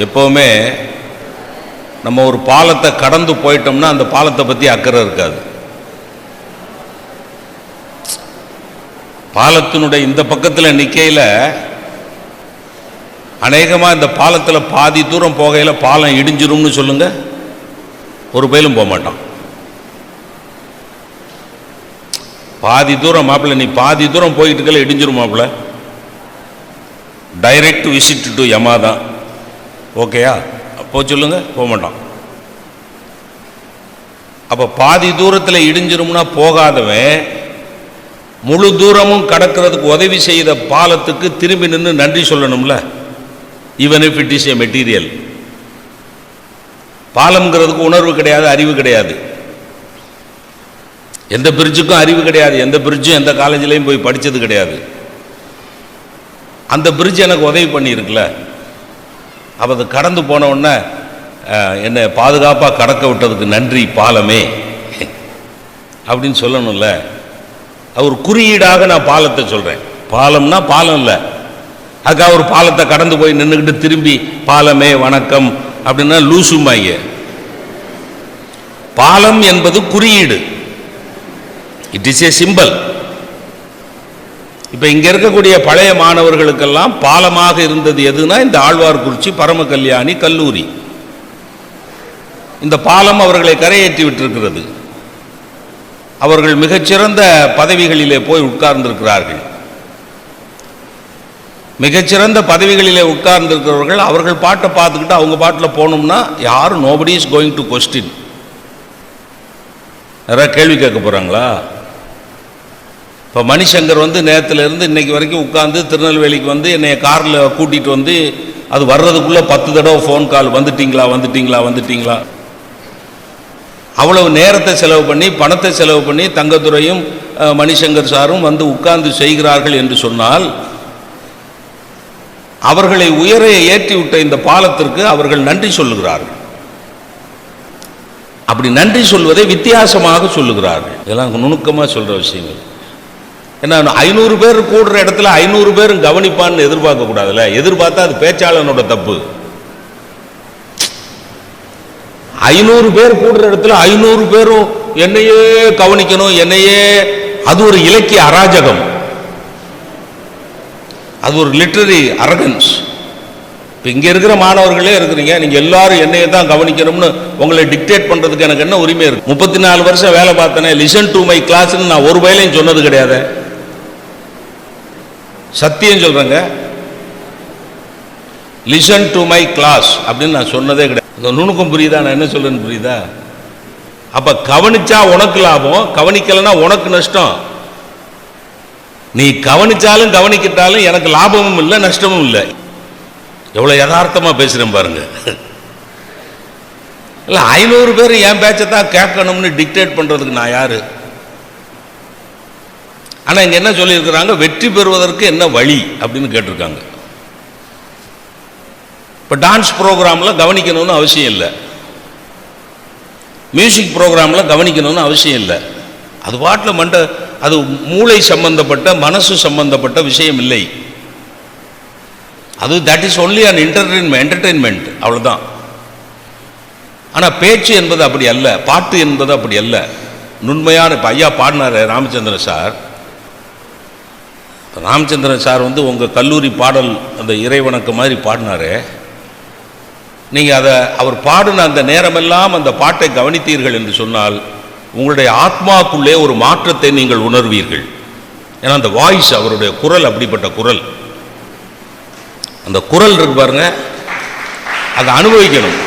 எப்போவுமே நம்ம ஒரு பாலத்தை கடந்து போயிட்டோம்னா அந்த பாலத்தை பற்றி அக்கறை இருக்காது. பாலத்தினுடைய இந்த பக்கத்தில் நிற்கையில் அநேகமாக இந்த பாலத்தில் பாதி தூரம் போகையில் பாலம் இடிஞ்சிரும்னு சொல்லுங்க, ஒரு பயிலும் போக மாட்டான். பாதி தூரம் மாப்பிள்ள, நீ பாதி தூரம் போயிட்டு இருக்கல இடிஞ்சிரும் மாப்பிள்ள, டைரக்ட் விசிட் டு யமா தான், ஓகேயா? போ சொல்லுங்க, போக மாட்டான். அப்போ பாதி தூரத்தில் இடிஞ்சிரும்னா போகாதவன் முழு தூரமும் கடக்கிறதுக்கு உதவி செய்த பாலத்துக்கு திரும்பி நின்று நன்றி சொல்லணும்ல, even if it is a material. பாலம்ங்கிறதுக்கு உணர்வு கிடையாது, அறிவு கிடையாது. எந்த பிரிட்ஜுக்கும் அறிவு கிடையாது, எந்த பிரிட்ஜும் எந்த காலேஜ்லையும் போய் படித்தது கிடையாது. அந்த பிரிட்ஜ் எனக்கு உதவி பண்ணியிருக்குல்ல, அப்போ அது கடந்து போன உடனே என்னை பாதுகாப்பாக கடக்க விட்டதுக்கு நன்றி பாலமே அப்படின்னு சொல்லணும்ல. ஒரு குறியீடாக நான் பாலத்தை சொல்கிறேன். பாலம்னா பாலம் இல்லை, அதுக்காக ஒரு பாலத்தை கடந்து போய் நின்றுக்கிட்டு திரும்பி பாலமே வணக்கம் அப்படின்னா லூசுமாங்க. பாலம் என்பது குறியீடு, இட் இஸ் ஏ சிம்பல். இப்போ இங்கே இருக்கக்கூடிய பழைய மாணவர்களுக்கெல்லாம் பாலமாக இருந்தது எதுனா இந்த ஆழ்வார்குறிச்சி பரம கல்யாணி கல்லூரி. இந்த பாலம் அவர்களை கரையேற்றி விட்டிருக்கிறது. அவர்கள் மிகச்சிறந்த பதவிகளிலே போய் உட்கார்ந்திருக்கிறார்கள். மிகச்சிறந்த பதவிகளிலே உட்கார்ந்திருக்கிறவர்கள் அவர்கள் பாட்டை பார்த்துக்கிட்டு அவங்க பாட்டில் போனோம்னா யாரும் nobody is going to question. நிறைய கேள்வி கேட்க போகிறாங்களா? இப்போ மணிசங்கர் நேரத்திலிருந்து இன்னைக்கு வரைக்கும் உட்கார்ந்து திருநெல்வேலிக்கு என்னை காரில் கூட்டிகிட்டு வந்து அது வர்றதுக்குள்ளே 10 தடவை ஃபோன் கால், வந்துட்டீங்களா வந்துட்டீங்களா வந்துட்டீங்களா. அவ்வளவு நேரத்தை செலவு பண்ணி பணத்தை செலவு பண்ணி தங்கத்துறையும் மணிசங்கர் சாரும் உட்கார்ந்து செய்கிறார்கள் என்று சொன்னால் அவர்களை உயர ஏற்றி விட்ட இந்த பாலத்திற்கு அவர்கள் நன்றி சொல்லுகிறார்கள். அப்படி நன்றி சொல்வதை வித்தியாசமாக சொல்லுகிறார்கள். இதெல்லாம் நுணுக்கமாக சொல்கிற விஷயங்கள். ஏன்னா 500 பேர் கூடுற இடத்துல 500 பேரும் கவனிப்பான்னு எதிர்பார்க்க கூடாதுல்ல. எதிர்பார்த்தா அது பேச்சாளனோட தப்பு. 500 பேர் கூடுற இடத்துல 500 பேரும் என்னையே கவனிக்கணும், என்னையே, அது ஒரு இலக்கிய அராஜகம், அது ஒரு லிட்டரரி அரகன்ஸ். இப்போ இங்கே இருக்கிற மாணவர்களே இருக்கிறீங்க, நீங்கள் எல்லாரும் என்னையே தான் கவனிக்கணும்னு உங்களை டிக்டேட் பண்ணுறதுக்கு எனக்கு என்ன உரிமை இருக்கு? 34 வருஷம் வேலை பார்த்தேனே, லிசன் டு மை கிளாஸ்ன்னு நான் ஒரு வேலையும் சொன்னது கிடையாது. சத்தியம் சொல்கிறேங்க, லிசன் டு மை கிளாஸ் அப்படின்னு நான் சொன்னதே கிடையாது. இந்த நுணுக்கம் புரியுதா? நான் என்ன சொல்றேன்னு புரியுதா? அப்ப கவனிச்சா உனக்கு லாபம், கவனிக்கலன்னா உனக்கு நஷ்டம். நீ கவனிச்சாலும் கவனிக்கிட்டாலும் எனக்கு லாபமும் இல்லை நஷ்டமும் இல்லை. எவ்வளவு யதார்த்தமா பேசுறேன் பாருங்க. இல்ல 500 பேர் என் பேச்சத்தான் கேட்கணும்னு டிக்டேட் பண்றதுக்கு நான் யாரு? ஆனா இங்க என்ன சொல்லியிருக்கிறாங்க, வெற்றி பெறுவதற்கு என்ன வழி அப்படின்னு கேட்டிருக்காங்க. இப்போ டான்ஸ் ப்ரோக்ராமில் கவனிக்கணும்னு அவசியம் இல்லை, மியூசிக் ப்ரோக்ராமில் கவனிக்கணும்னு அவசியம் இல்லை. அது பாட்டில் அது மூளை சம்பந்தப்பட்ட மனசு சம்பந்தப்பட்ட விஷயம் இல்லை. அது that is only an entertainment, அவ்வளோதான். ஆனால் பேச்சு என்பது அப்படி அல்ல, பாட்டு என்பது அப்படி அல்ல. நுண்மையான இப்போ ஐயா பாடினார் ராமச்சந்திரன் சார். ராமச்சந்திரன் சார் உங்கள் கல்லூரி பாடல் அந்த இறைவணக்கம் மாதிரி பாடினாரு. நீங்கள் அதை அவர் பாடின அந்த நேரமெல்லாம் அந்த பாட்டை கவனித்தீர்கள் என்று சொன்னால் உங்களுடைய ஆத்மாக்குள்ளே ஒரு மாற்றத்தை நீங்கள் உணர்வீர்கள். ஏன்னா அந்த வாய்ஸ், அவருடைய குரல் அப்படிப்பட்ட குரல். அந்த குரல் இருக்கு பாருங்க, அதை அனுபவிக்கணும்.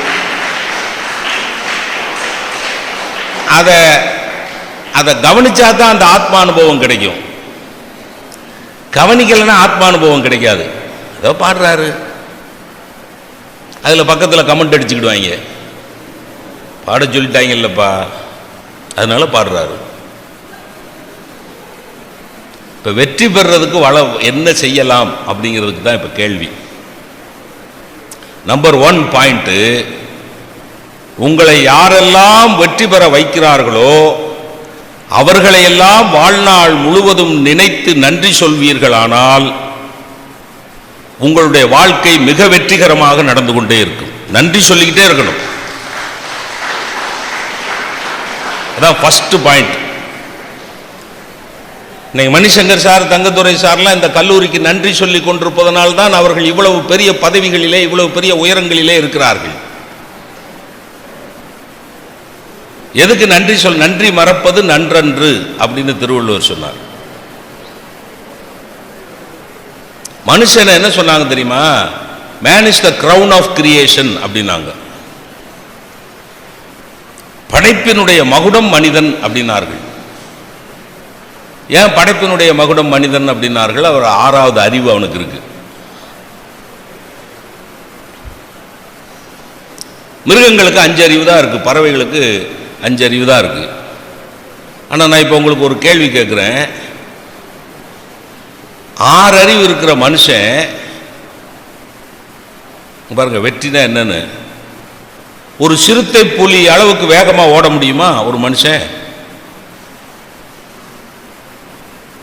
அதை கவனிச்சா தான் அந்த ஆத்மா அனுபவம் கிடைக்கும். கவனிக்கலைன்னா ஆத்மா அனுபவம் கிடைக்காது. ஏதோ பாடுறாரு, அதில் பக்கத்தில் கமெண்ட் அடிச்சுக்கிடுவாங்க, பாட சொல்லிட்டாங்க இல்லைப்பா அதனால பாடுறாரு. இப்போ வெற்றி பெறுறதுக்கு என்ன செய்யலாம் அப்படிங்கிறதுக்கு தான் இப்போ கேள்வி. நம்பர் 1 பாயிண்ட்டு, உங்களை யாரெல்லாம் வெற்றி பெற வைக்கிறார்களோ அவர்களையெல்லாம் வாழ்நாள் முழுவதும் நினைத்து நன்றி சொல்வீர்களானால் உங்களுடைய வாழ்க்கை மிக வெற்றிகரமாக நடந்து கொண்டே இருக்கும். நன்றி சொல்லிக்கிட்டே இருக்கணும். அதான் ஃபர்ஸ்ட் பாயிண்ட். இன்னைக்கு மணிசங்கர் சார், தங்கத்துரை சார்லாம் இந்த கல்லூரிக்கு நன்றி சொல்லி கொண்டிருப்பதனால் தான் அவர்கள் இவ்வளவு பெரிய பதவிகளிலே, இவ்வளவு பெரிய உயரங்களிலே இருக்கிறார்கள். எதுக்கு நன்றி சொல்? நன்றி மறப்பது நன்றன்று அப்படின்னு திருவள்ளுவர் சொன்னார். மனுஷனை என்ன சொன்னாங்க தெரியுமா? Man is the crown of creation அப்படின்னாங்க. படைப்பினுடைய மகுடம் மனிதன் அப்படின்னார்கள். ஏன் படைப்பினுடைய மகுடம் மனிதன் அப்படின்னார்கள்? அவர் 6வது அறிவு அவனுக்கு இருக்கு. மிருகங்களுக்கு 5 அறிவு தான் இருக்கு, பறவைகளுக்கு 5 அறிவு தான் இருக்கு. ஆனால் நான் இப்போ உங்களுக்கு ஒரு கேள்வி கேட்குறேன். 6 அறிவு இருக்கிற மனுஷன் பாருங்க, வெற்றினா என்னன்னு, ஒரு சிறுத்தை புலி அளவுக்கு வேகமாக ஓட முடியுமா ஒரு மனுஷன்?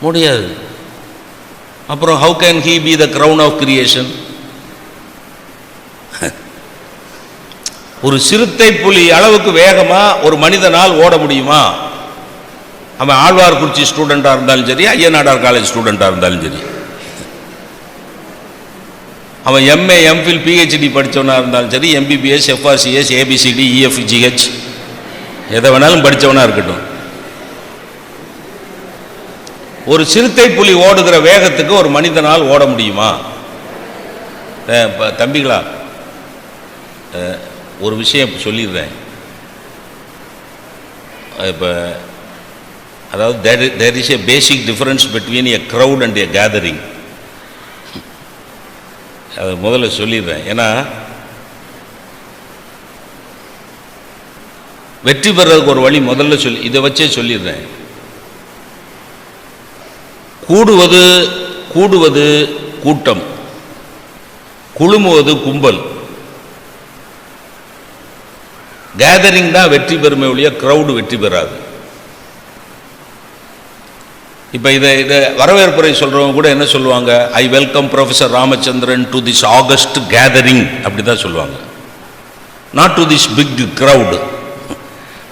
முடியாது. அப்புறம் how can he be the crown of creation? ஒரு சிறுத்தை புலி அளவுக்கு வேகமா ஒரு மனிதனால் ஓட முடியுமா? அவன் ஆழ்வார்குறிச்சி ஸ்டூடெண்டா இருந்தாலும் சரி, ஐயனாடார் காலேஜ் ஸ்டூடெண்டா இருந்தாலும் சரி, அவன் எம்ஏ எம்ஃபில் பிஹெச்டி படித்தவனா இருந்தாலும் சரி, எம்பிபிஎஸ் எஃப்ஆர்சிஎஸ் ஏபிசிடி இஎஃப்ஜிஹெச் எதை வேணாலும் படித்தவனா இருக்கட்டும், ஒரு சிறுத்தை புலி ஓடுகிற வேகத்துக்கு ஒரு மனிதனால் ஓட முடியுமா? தம்பிகளா, ஒரு விஷயம் சொல்லிடுறேன். இப்போ அதாவது there is a basic difference between a crowd and a gathering. அதை முதல்ல சொல்லிடுறேன். ஏன்னா வெற்றி பெறதுக்கு ஒரு வழி முதல்ல இதை வச்சே சொல்லிடுறேன். கூடுவது கூட்டம், குழுமுவது கும்பல். கேதரிங் தான் வெற்றி பெறுமே ஒழிய கிரவுடு வெற்றி பெறாது. இப்போ இதை வரவேற்புரை சொல்றவங்க கூட என்ன சொல்லுவாங்க? I welcome professor Ramachandran to this august gathering அப்படி தான் சொல்லுவாங்க. Not to this big crowd,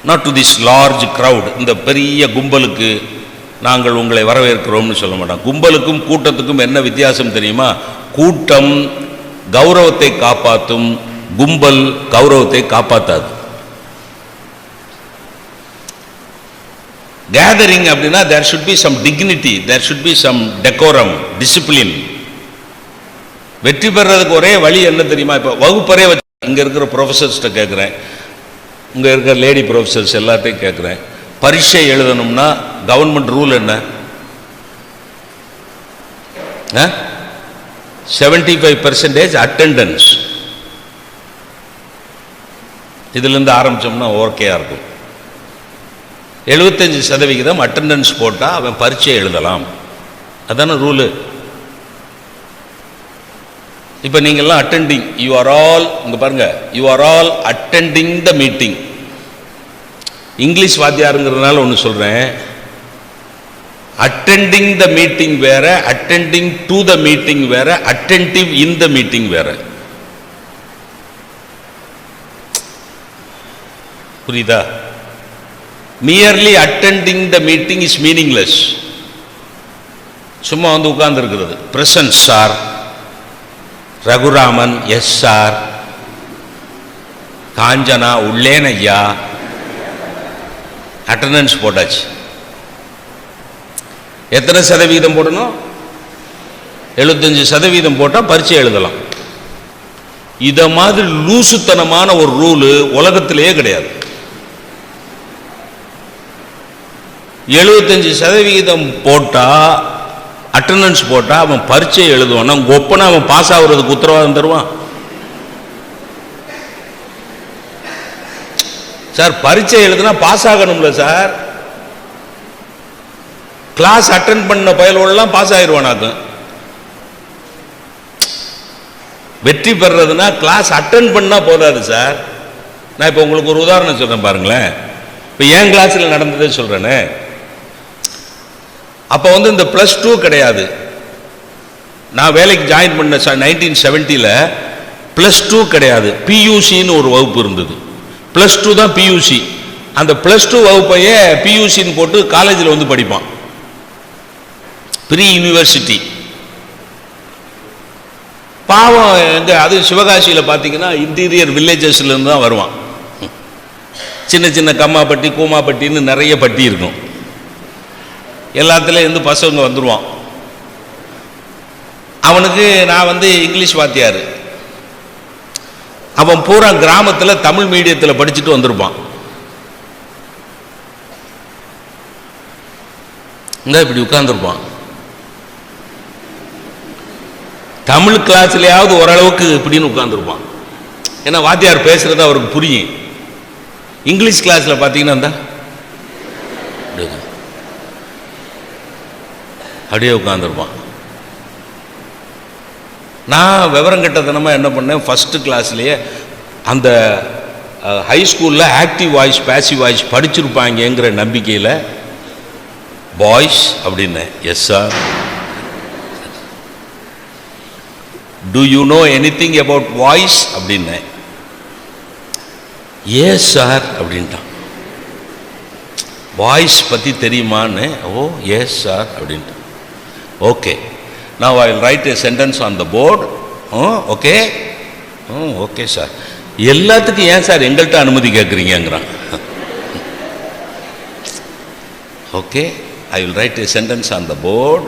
not to this large crowd. இந்த பெரிய கும்பலுக்கு நாங்கள் உங்களை வரவேற்கிறோம்னு சொல்ல மாட்டோம். கும்பலுக்கும் கூட்டத்துக்கும் என்ன வித்தியாசம் தெரியுமா? கூட்டம் கௌரவத்தை காப்பாற்றும், கும்பல் கௌரவத்தை காப்பாற்றாது. கேதரிங் அப்படின்னா there should be some dignity, there should be some decorum, discipline. வெற்றி பெறதுக்கு ஒரே வழி என்ன தெரியுமா? இப்போ வகுப்பறையே வச்சு இங்க இருக்கிற ப்ரொஃபஸர்ஸ்ட்ட கேட்குறேன், இங்க இருக்கிற லேடி ப்ரொஃபஸர்ஸ் எல்லாத்தையும் கேட்குறேன், பரீட்சை எழுதணும்னா கவர்மெண்ட் ரூல் என்ன? 75% அட்டெண்டன்ஸ். இதுலேருந்து ஆரம்பிச்சோம்னா ஓகேயா இருக்கும். 75% அட்டெண்டன்ஸ் போட்டால் அவன் பரீட்சை எழுதலாம். அதான ரூலு. இப்போ நீங்கள்லாம் அட்டெண்டிங், யூ ஆர் ஆல், இங்கே பாருங்க, you are all attending the meeting. English வாத்தியாருங்கிறதுனால ஒன்று சொல்கிறேன், அட்டெண்டிங் த மீட்டிங் வேற, அட்டெண்டிங் டு த மீட்டிங் வேற, அட்டென்டிவ் இன் த மீட்டிங் வேற. புரியுதா? Merely attending the meeting is meaningless. சும்மா வந்து உட்கார்ந்து இருக்கிறது. Present sir, Raghuraman yes sir, Kanchana உள்ளேன் ஐயா, அட்டெண்டன்ஸ் போட்டாச்சு. எத்தனை சதவீதம் போடணும்? 75% போட்டால் பரீட்சை எழுதலாம். இதை மாதிரி லூசுத்தனமான ஒரு ரூலு உலகத்திலேயே கிடையாது. 75% போட்டா, அட்டெண்டன்ஸ் போட்டா அவன் பரீட்சை எழுதுவான். ஒப்பனை அவன் பாஸ் ஆகுறதுக்கு உத்தரவாதம் தருவான். சார் பரீட்சை எழுதுனா பாஸ் ஆகணும்ல சார். கிளாஸ் அட்டெண்ட் பண்ண பயலோடலாம் பாஸ் ஆயிடுவானாக்கு. வெற்றி பெறதுன்னா கிளாஸ் அட்டெண்ட் பண்ணா போதாது சார். நான் இப்போ உங்களுக்கு ஒரு உதாரணம் சொல்றேன் பாருங்களேன். இப்போ என் கிளாஸில் நடந்ததே சொல்றேனே. அப்போ வந்து இந்த +2 கிடையாது, நான் வேலைக்கு ஜாயின் பண்ண 1970 +2 கிடையாது, பியூசின்னு ஒரு வகுப்பு இருந்தது. +2 தான் பியூசி. அந்த +2 வகுப்பையே பியூசின்னு போட்டு காலேஜில் வந்து படிப்பான், ப்ரீ யூனிவர்சிட்டி. பாவம் எங்க அது சிவகாசியில் பார்த்தீங்கன்னா இன்டீரியர் வில்லேஜஸ்லேருந்து தான் வருவான். சின்ன சின்ன கம்மாப்பட்டி கூமாப்பட்டின்னு நிறைய பட்டி இருக்கும். எல்லாத்துலேயும் இருந்து பசங்க வந்துடுவான். அவனுக்கு நான் வந்து இங்கிலீஷ் வாத்தியார். அவன் பூரா கிராமத்தில் தமிழ் மீடியத்தில் படிச்சுட்டு வந்திருப்பான். இந்த இப்படி உட்கார்ந்துருப்பான். தமிழ் கிளாஸ்லையாவது ஓரளவுக்கு இப்படின்னு உட்கார்ந்துருப்பான். ஏன்னா வாத்தியார் பேசுறது அவருக்கு புரியும். இங்கிலீஷ் கிளாஸில் பார்த்தீங்கன்னா அப்படியே உட்காந்துருப்பான். நான் விவரம் கட்டத்தனமாக என்ன பண்ணேன், ஃபஸ்ட்டு கிளாஸ்லேயே அந்த ஹை ஸ்கூலில் ஆக்டிவ் வாய்ஸ் பேசிவ் வாய்ஸ் படிச்சிருப்பாங்கங்கிற நம்பிக்கையில் பாய்ஸ் அப்படின்னேன். Yes sir. Do you know anything about voice அப்படின்னேன். எஸ் சார் அப்படின்ட்டான். வாய்ஸ் பற்றி தெரியுமான்னு. ஓ எஸ் சார் அப்படின்ட்டு. Okay, now I will write a sentence on the board. Okay okay sir. எல்லாத்துக்கும் ஏன் சார் எங்கள்கிட்ட அனுமதி கேட்குறீங்கிறான். Okay, I will write a sentence on the board.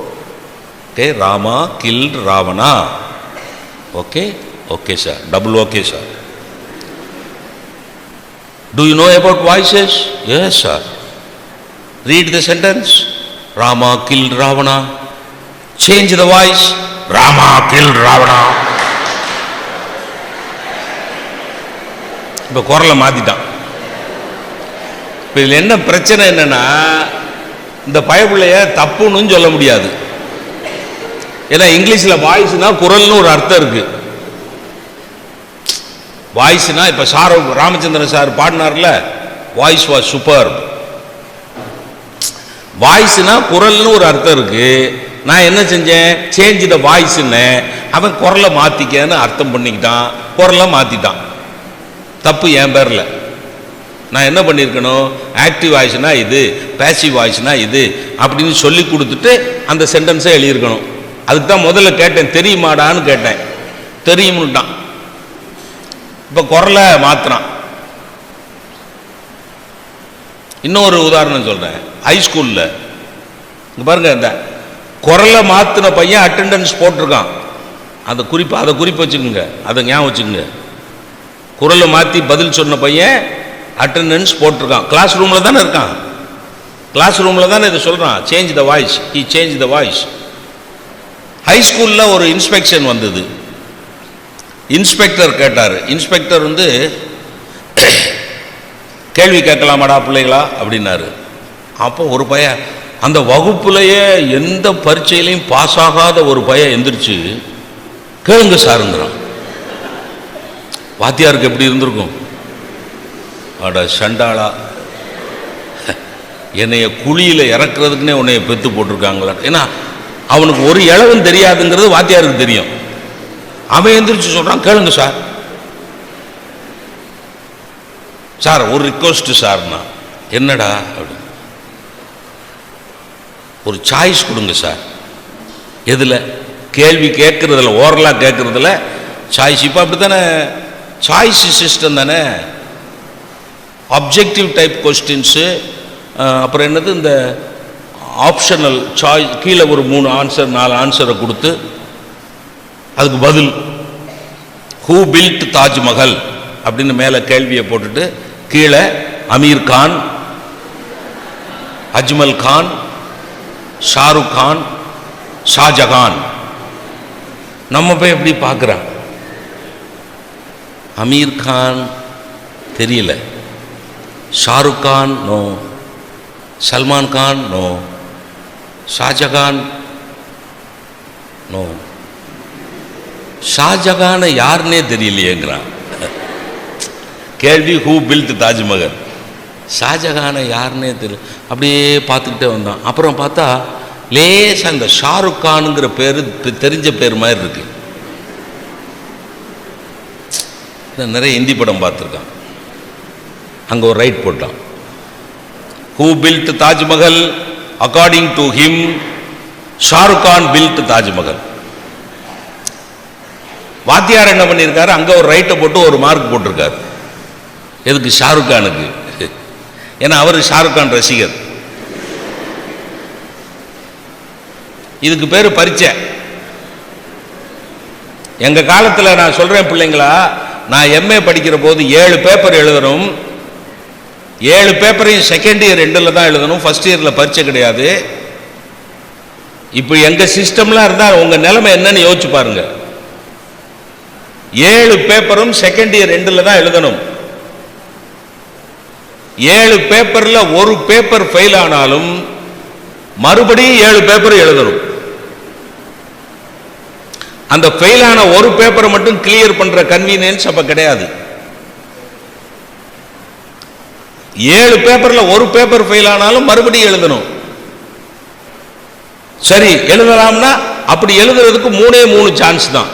Okay, Rama killed Ravana. Okay, okay sir. Double okay sir. Do you know about voices? Yes sir. Read the sentence. Rama killed Ravana. Change the voice. Rama killed Ravana. இப்போ குரலை மாத்திட்டான். இப்போ இதில் என்ன பிரச்சனை என்னன்னா, இந்த பயப்புள்ளைய தப்புன்னு சொல்ல முடியாது. ஏன்னா இங்கிலீஷில் வாய்ஸ்னா குரல்னு ஒரு அர்த்தம் இருக்கு. வாய்ஸ்னா இப்போ சார் ராமச்சந்திரன் சார் பாடினார்ல, வாய்ஸ் வாஸ் சூப்பர். வாய்ஸ்னா குரல்னு ஒரு அர்த்தம் இருக்கு. நான் என்ன செஞ்சேன், சேஞ்ச் த வாய்ஸ்ன்னு அவன் குரலை மாற்றிக்கன்னு அர்த்தம் பண்ணிக்கிட்டான், குரலை மாற்றிட்டான். தப்பு என் பேரில். நான் என்ன பண்ணியிருக்கணும், ஆக்டிவ் வாய்ஸ்னா இது, பேசிவ் வாய்ஸ்னா இது அப்படின்னு சொல்லி கொடுத்துட்டு அந்த சென்டென்ஸை எழுதியிருக்கணும். அதுக்கு தான் முதல்ல கேட்டேன், தெரியுமாடான்னு கேட்டேன். தெரியும்னுட்டான். இப்போ குரலை மாற்றுறான். இன்னொரு உதாரணம் சொல்கிறேன். ஹைஸ்கூலில் இங்கே பாருங்கள், இந்த குரலை மாற்றின பையன் அட்டெண்டன்ஸ் போட்டிருக்கான். அதை குறிப்பு வச்சுக்கோங்க, அதை ஞாபகம் வச்சுக்கோங்க. குரலை மாற்றி பதில் சொன்ன பையன் அட்டெண்டன்ஸ் போட்டிருக்கான். கிளாஸ் ரூமில் தானே இருக்கான். கிளாஸ் ரூமில் தானே இதை சொல்கிறான், change the voice. He change the voice. ஹைஸ்கூலில் ஒரு இன்ஸ்பெக்ஷன் வந்தது. இன்ஸ்பெக்டர் கேட்டார். இன்ஸ்பெக்டர் வந்து கேள்வி கேட்கலாமாடா பிள்ளைகளா அப்படின்னாரு. அப்போ ஒரு பையன், அந்த வகுப்புலையே எந்த பரீட்சையிலையும் பாஸ் ஆகாத ஒரு பையன் எந்திரிச்சு கேளுங்க சாருங்கிறான். வாத்தியாருக்கு எப்படி இருந்திருக்கும், அட சண்டாளா, என்னைய குழியில் இறக்குறதுக்குன்னே உன்னைய பெத்து போட்டிருக்காங்களா. ஏன்னா அவனுக்கு ஒரு இளவும் தெரியாதுங்கிறது வாத்தியாருக்கு தெரியும். அவன் எந்திரிச்சு சொல்கிறான், கேளுங்க சார். சார் ஒரு ரிக்வஸ்ட் சார்னா. என்னடா அப்படி, ஒரு சாய்ஸ் கொடுங்க சார். எதில், கேள்வி கேட்குறதில்ல, ஓரலாக கேட்குறதில்ல சாய்ஸ். இப்போ அப்படி தானே, சாய்ஸ் சிஸ்டம் தானே. அப்ஜெக்டிவ் டைப் கொஸ்டின்ஸு, அப்புறம் என்னது இந்த ஆப்ஷனல் சாய்ஸ், கீழே ஒரு 3 ஆன்சர் 4 ஆன்சரை கொடுத்து அதுக்கு பதில். ஹூ பில்ட் தாஜ்மஹல் அப்படின்னு மேலே கேள்வியை போட்டுட்டு கீழே அமீர் கான், அஜ்மல் கான், ஷாருக் கான், ஷாஜகான். நம்ம போய் எப்படி பார்க்குறான், அமீர் கான் தெரியல, Shahrukh Khan no, Salman Khan no, Shahjahan no. Shahjahan யாருன்னே தெரியலையேங்கிறான். கேள்வி ஹூ பில்ட் தாஜ்மஹல், ஷாஜகானை யாருன்னே தெரியல. அப்படியே பார்த்துக்கிட்டே வந்தான். அப்புறம் பார்த்தா லேசா இந்த ஷாருக் கானுங்கிற பேரு தெரிஞ்ச பேர் மாதிரி இருக்கு. நிறைய ஹிந்தி படம் பார்த்துருக்கான். அங்கே ஒரு ரைட் போட்டான், who built Taj Mahal? According to him Shahrukh Khan built Taj Mahal. வாத்தியார் என்ன பண்ணியிருக்காரு, அங்கே ஒரு ரைட்டை போட்டு ஒரு மார்க் போட்டிருக்காரு. எதுக்கு? ஷாருக் கானுக்கு. ஏன்னா அவர் ஷாருக் கான் ரசிகர். இதுக்கு பேரு பரீட்சை. எங்க காலத்தில் நான் சொல்றேன் பிள்ளைங்களா, நான் எம்ஏ படிக்கிற போது 7 பேப்பர் எழுதணும். 7 பேப்பரையும் செகண்ட் இயர் 2ல் தான் எழுதணும், ஃபர்ஸ்ட் இயர்ல பரீட்சை கிடையாது. இப்போ எங்க சிஸ்டம்லாம் இருந்தா உங்க நிலைமை என்னன்னு யோசிச்சு பாருங்க. 7 பேப்பரும் செகண்ட் இயர் 2ல் தான் எழுதணும். 7 பேப்பர்ல ஒரு பேப்பர் ஃபெயில் ஆனாலும் மறுபடியும் 7 பேப்பர் எழுதணும். அந்த ஃபெயில் ஆன ஒரு பேப்பரை மட்டும் கிளியர் பண்ற கன்வீனியன்ஸ் அப்ப கிடையாது. 7 பேப்பர்ல ஒரு பேப்பர் ஃபெயில் ஆனாலும் மறுபடியும் எழுதணும். சரி எழுதலாம்னா அப்படி எழுதுறதுக்கு 3 சான்ஸ் தான்.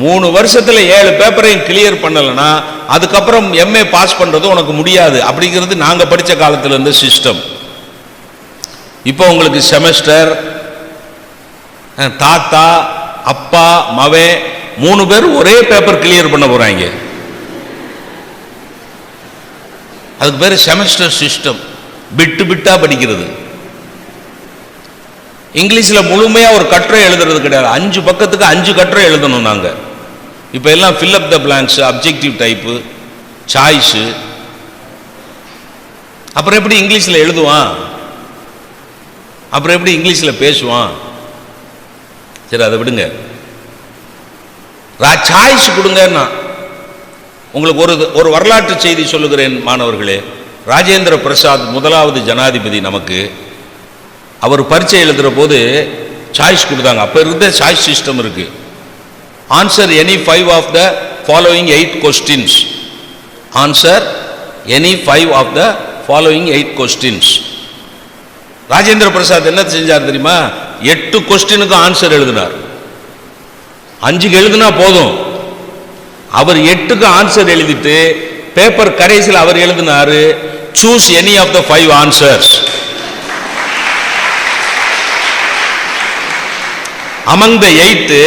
3 வருஷத்துல 7 பேப்பரையும் கிளியர் பண்ணலன்னா அதுக்கப்புறம் எம்ஏ பாஸ் பண்றது உனக்கு முடியாது. அப்படிங்கிறது நாங்க படிச்ச காலத்துல இருந்த சிஸ்டம். இப்போ உங்களுக்கு செமஸ்டர், தாத்தா, அப்பா, மவே 3 பேர் ஒரே பேப்பர் கிளியர் பண்ண போறாங்க. அதுக்கு பேரு செமஸ்டர் சிஸ்டம். பிட்டு பிட்டா படிக்கிறது. இங்கிலீஷ்ல முழுமையா ஒரு கட்டுரை எழுதுறது கிடையாது. 5 பக்கத்துக்கு 5 கட்டுரை எழுதணும் நாங்க. இப்ப எல்லாம் fill up the blanks, objective type, choice. அப்புறம் எப்படி இங்கிலீஷ்ல எழுதுவான்? அப்புறம் எப்படி இங்கிலீஷ்ல பேசுவான்? சரி அதை விடுங்க. சாய்ஸ் கொடுங்கன்னா உங்களுக்கு ஒரு வரலாற்று செய்தி சொல்லுகிறேன் மாணவர்களே. ராஜேந்திர பிரசாத் முதலாவது ஜனாதிபதி நமக்கு, அவர் பரீட்சை எழுதுற போது சாய்ஸ் கொடுத்தாங்க. அப்ப இருந்த சாய்ஸ் சிஸ்டம் இருக்கு. Answer any 5 of the following 8 questions. Answer any 5 of the following 8 questions. Rajendra Prasad என்ன செஞ்சார் தெரியுமா? 8 கொஸ்டினுக்கு ஆன்சர் எழுதினார். 5க்கு எழுதினா போதும். அவர் 8க்கு ஆன்சர் எழுதிட்டு பேப்பர் கடைசியில் அவர் எழுதினாரு, choose any of the 5 answers. among the 8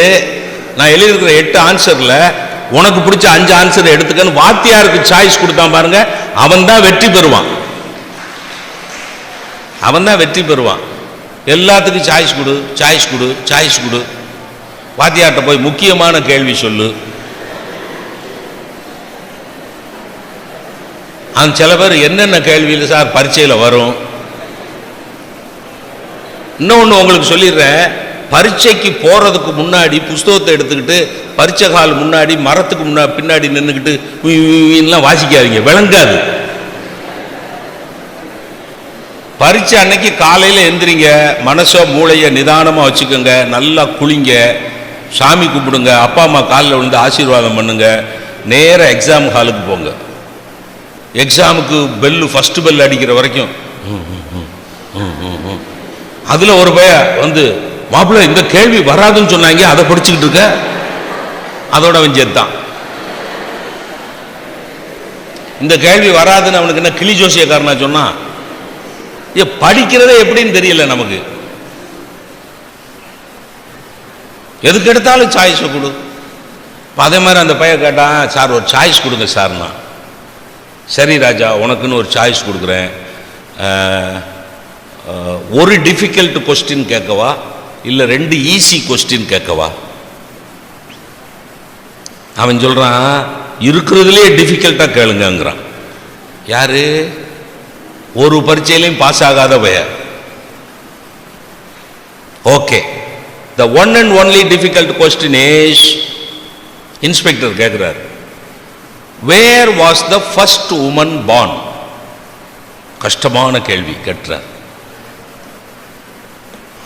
நான் எழுதியிருக்கிற 8 ஆன்சர்ல உனக்கு பிடிச்ச 5 ஆன்சர் எடுத்துக்கன்னு வாத்தியாருக்கு சாய்ஸ் கொடுத்தான் பாருங்க. அவன் தான் வெற்றி பெறுவான். அவன் தான் வெற்றி பெறுவான். எல்லாத்துக்கும் சாய்ஸ் கொடு, சாய்ஸ் கொடு, சாய்ஸ் கொடு. வாத்தியார்ட்ட போய் முக்கியமான கேள்வி சொல்லு. அந்த சில பேர் என்னென்ன கேள்வியில் சார் பரீட்சையில் வரும். இன்னொன்று உங்களுக்கு சொல்லிடுறேன், பரீட்சைக்கு போறதுக்கு முன்னாடி புஸ்தகத்தை எடுத்துக்கிட்டு பரீட்சை கால் முன்னாடி மரத்துக்கு பின்னாடி நின்றுக்கிட்டு வாசிக்காதீங்க, விளங்காது. பரீட்சை அன்னைக்கு காலையில் எந்திரிங்க, மனசோ மூளைய நிதானமாக வச்சுக்கோங்க, நல்லா குளிங்க, சாமி கும்பிடுங்க, அப்பா அம்மா காலில் விழுந்து ஆசீர்வாதம் பண்ணுங்க, நேராக எக்ஸாம் ஹாலுக்கு போங்க. எக்ஸாமுக்கு பெல்லு ஃபர்ஸ்ட் பெல் அடிக்கிற வரைக்கும் அதில் ஒரு பைய வந்து, மாப்பிள்ளை இந்த கேள்வி வராதுன்னு சொன்னாங்க, அதை படிச்சுக்கிட்டு இருக்க, அதோட அவன் சேர்த்தான். இந்த கேள்வி வராதுன்னு அவனுக்கு என்ன கிளி ஜோசியக்காரனா சொன்னா? படிக்கிறதே எப்படின்னு தெரியல நமக்கு. எதுக்கு எடுத்தாலும் சாய்ஸ் கொடு. அதே மாதிரி அந்த பையன் கேட்டான், சார் ஒரு சாய்ஸ் கொடுங்க சார்னா. சரி ராஜா, உனக்குன்னு ஒரு சாய்ஸ் கொடுக்குறேன். ஒரு டிஃபிகல்ட் கொஸ்டின் கேட்கவா இல்லை 2 ஈஸி கொஸ்டின் கேட்கவா? அவன் சொல்றான், இருக்கிறதுலே டிஃபிகல்ட்டா கேளுங்கிறான். யாரு? ஒரு பரீட்சையிலையும் பாஸ் ஆகாத பையன். Okay, the one and only difficult question is, inspector கேட்கிறார், where was the first woman born? கஷ்டமான கேள்வி கேட்கிறார்.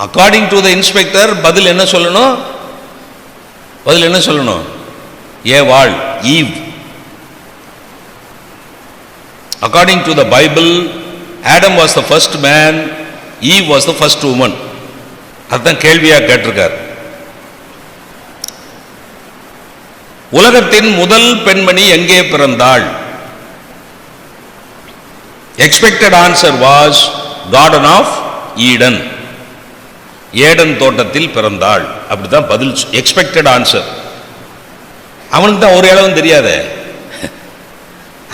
அக்கார்டிங் டு த இன்ஸ்பெக்டர் பதில் என்ன சொல்லணும்? பதில் என்ன சொல்லணும்? ஏவாள், Eve. According to the Bible, Adam was the first man Eve was the first woman. அதுதான் கேள்வியா கேட்டிருக்கார். உலகத்தின் முதல் பெண்மணி எங்கே பிறந்தாள்? Expected answer was garden of Eden. ஏடன் தோட்டத்தில் பிறந்தாள். அப்படிதான் பதில். Expected answer. அவனுக்கு தான் ஒரு அளவும் தெரியாத.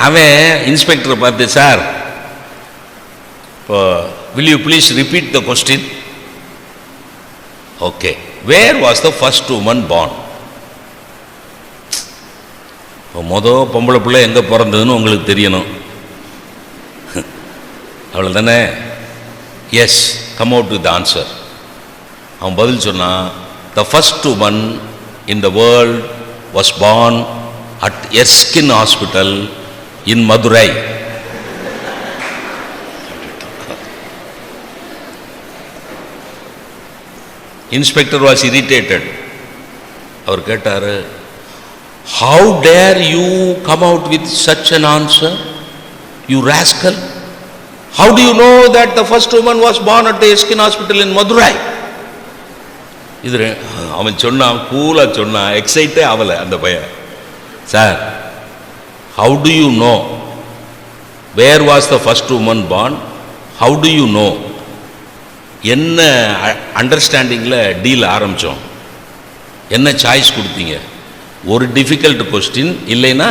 அவன் இன்ஸ்பெக்டரை பார்த்து, சார் இப்போ will you please repeat the question? Okay. Where was the first woman born? மொதல் பொம்பளை பிள்ளை எங்கே பிறந்ததுன்னு உங்களுக்கு தெரியணும். அவ்வளோ தானே? Yes, come out with answer. அவன் பதில் சொன்னான், the first woman in the world was born at Erskine hospital in Madurai. Inspector was irritated. அவர் கேட்டார், how dare you come out with such an answer, you rascal? How do you know that the first woman was born at the Erskine Hospital in Madurai? இது அவன் சொன்னான், கூலா சொன்னான், எக்ஸைட்டே ஆகலை அந்த பையன். Sir, how do you know? Where was the first woman born? How do you know? என்ன அண்டர்ஸ்டாண்டிங்கில் deal ஆரம்பித்தோம்? என்ன சாய்ஸ் கொடுத்தீங்க? ஒரு டிஃபிகல்ட் கொஸ்டின் இல்லைன்னா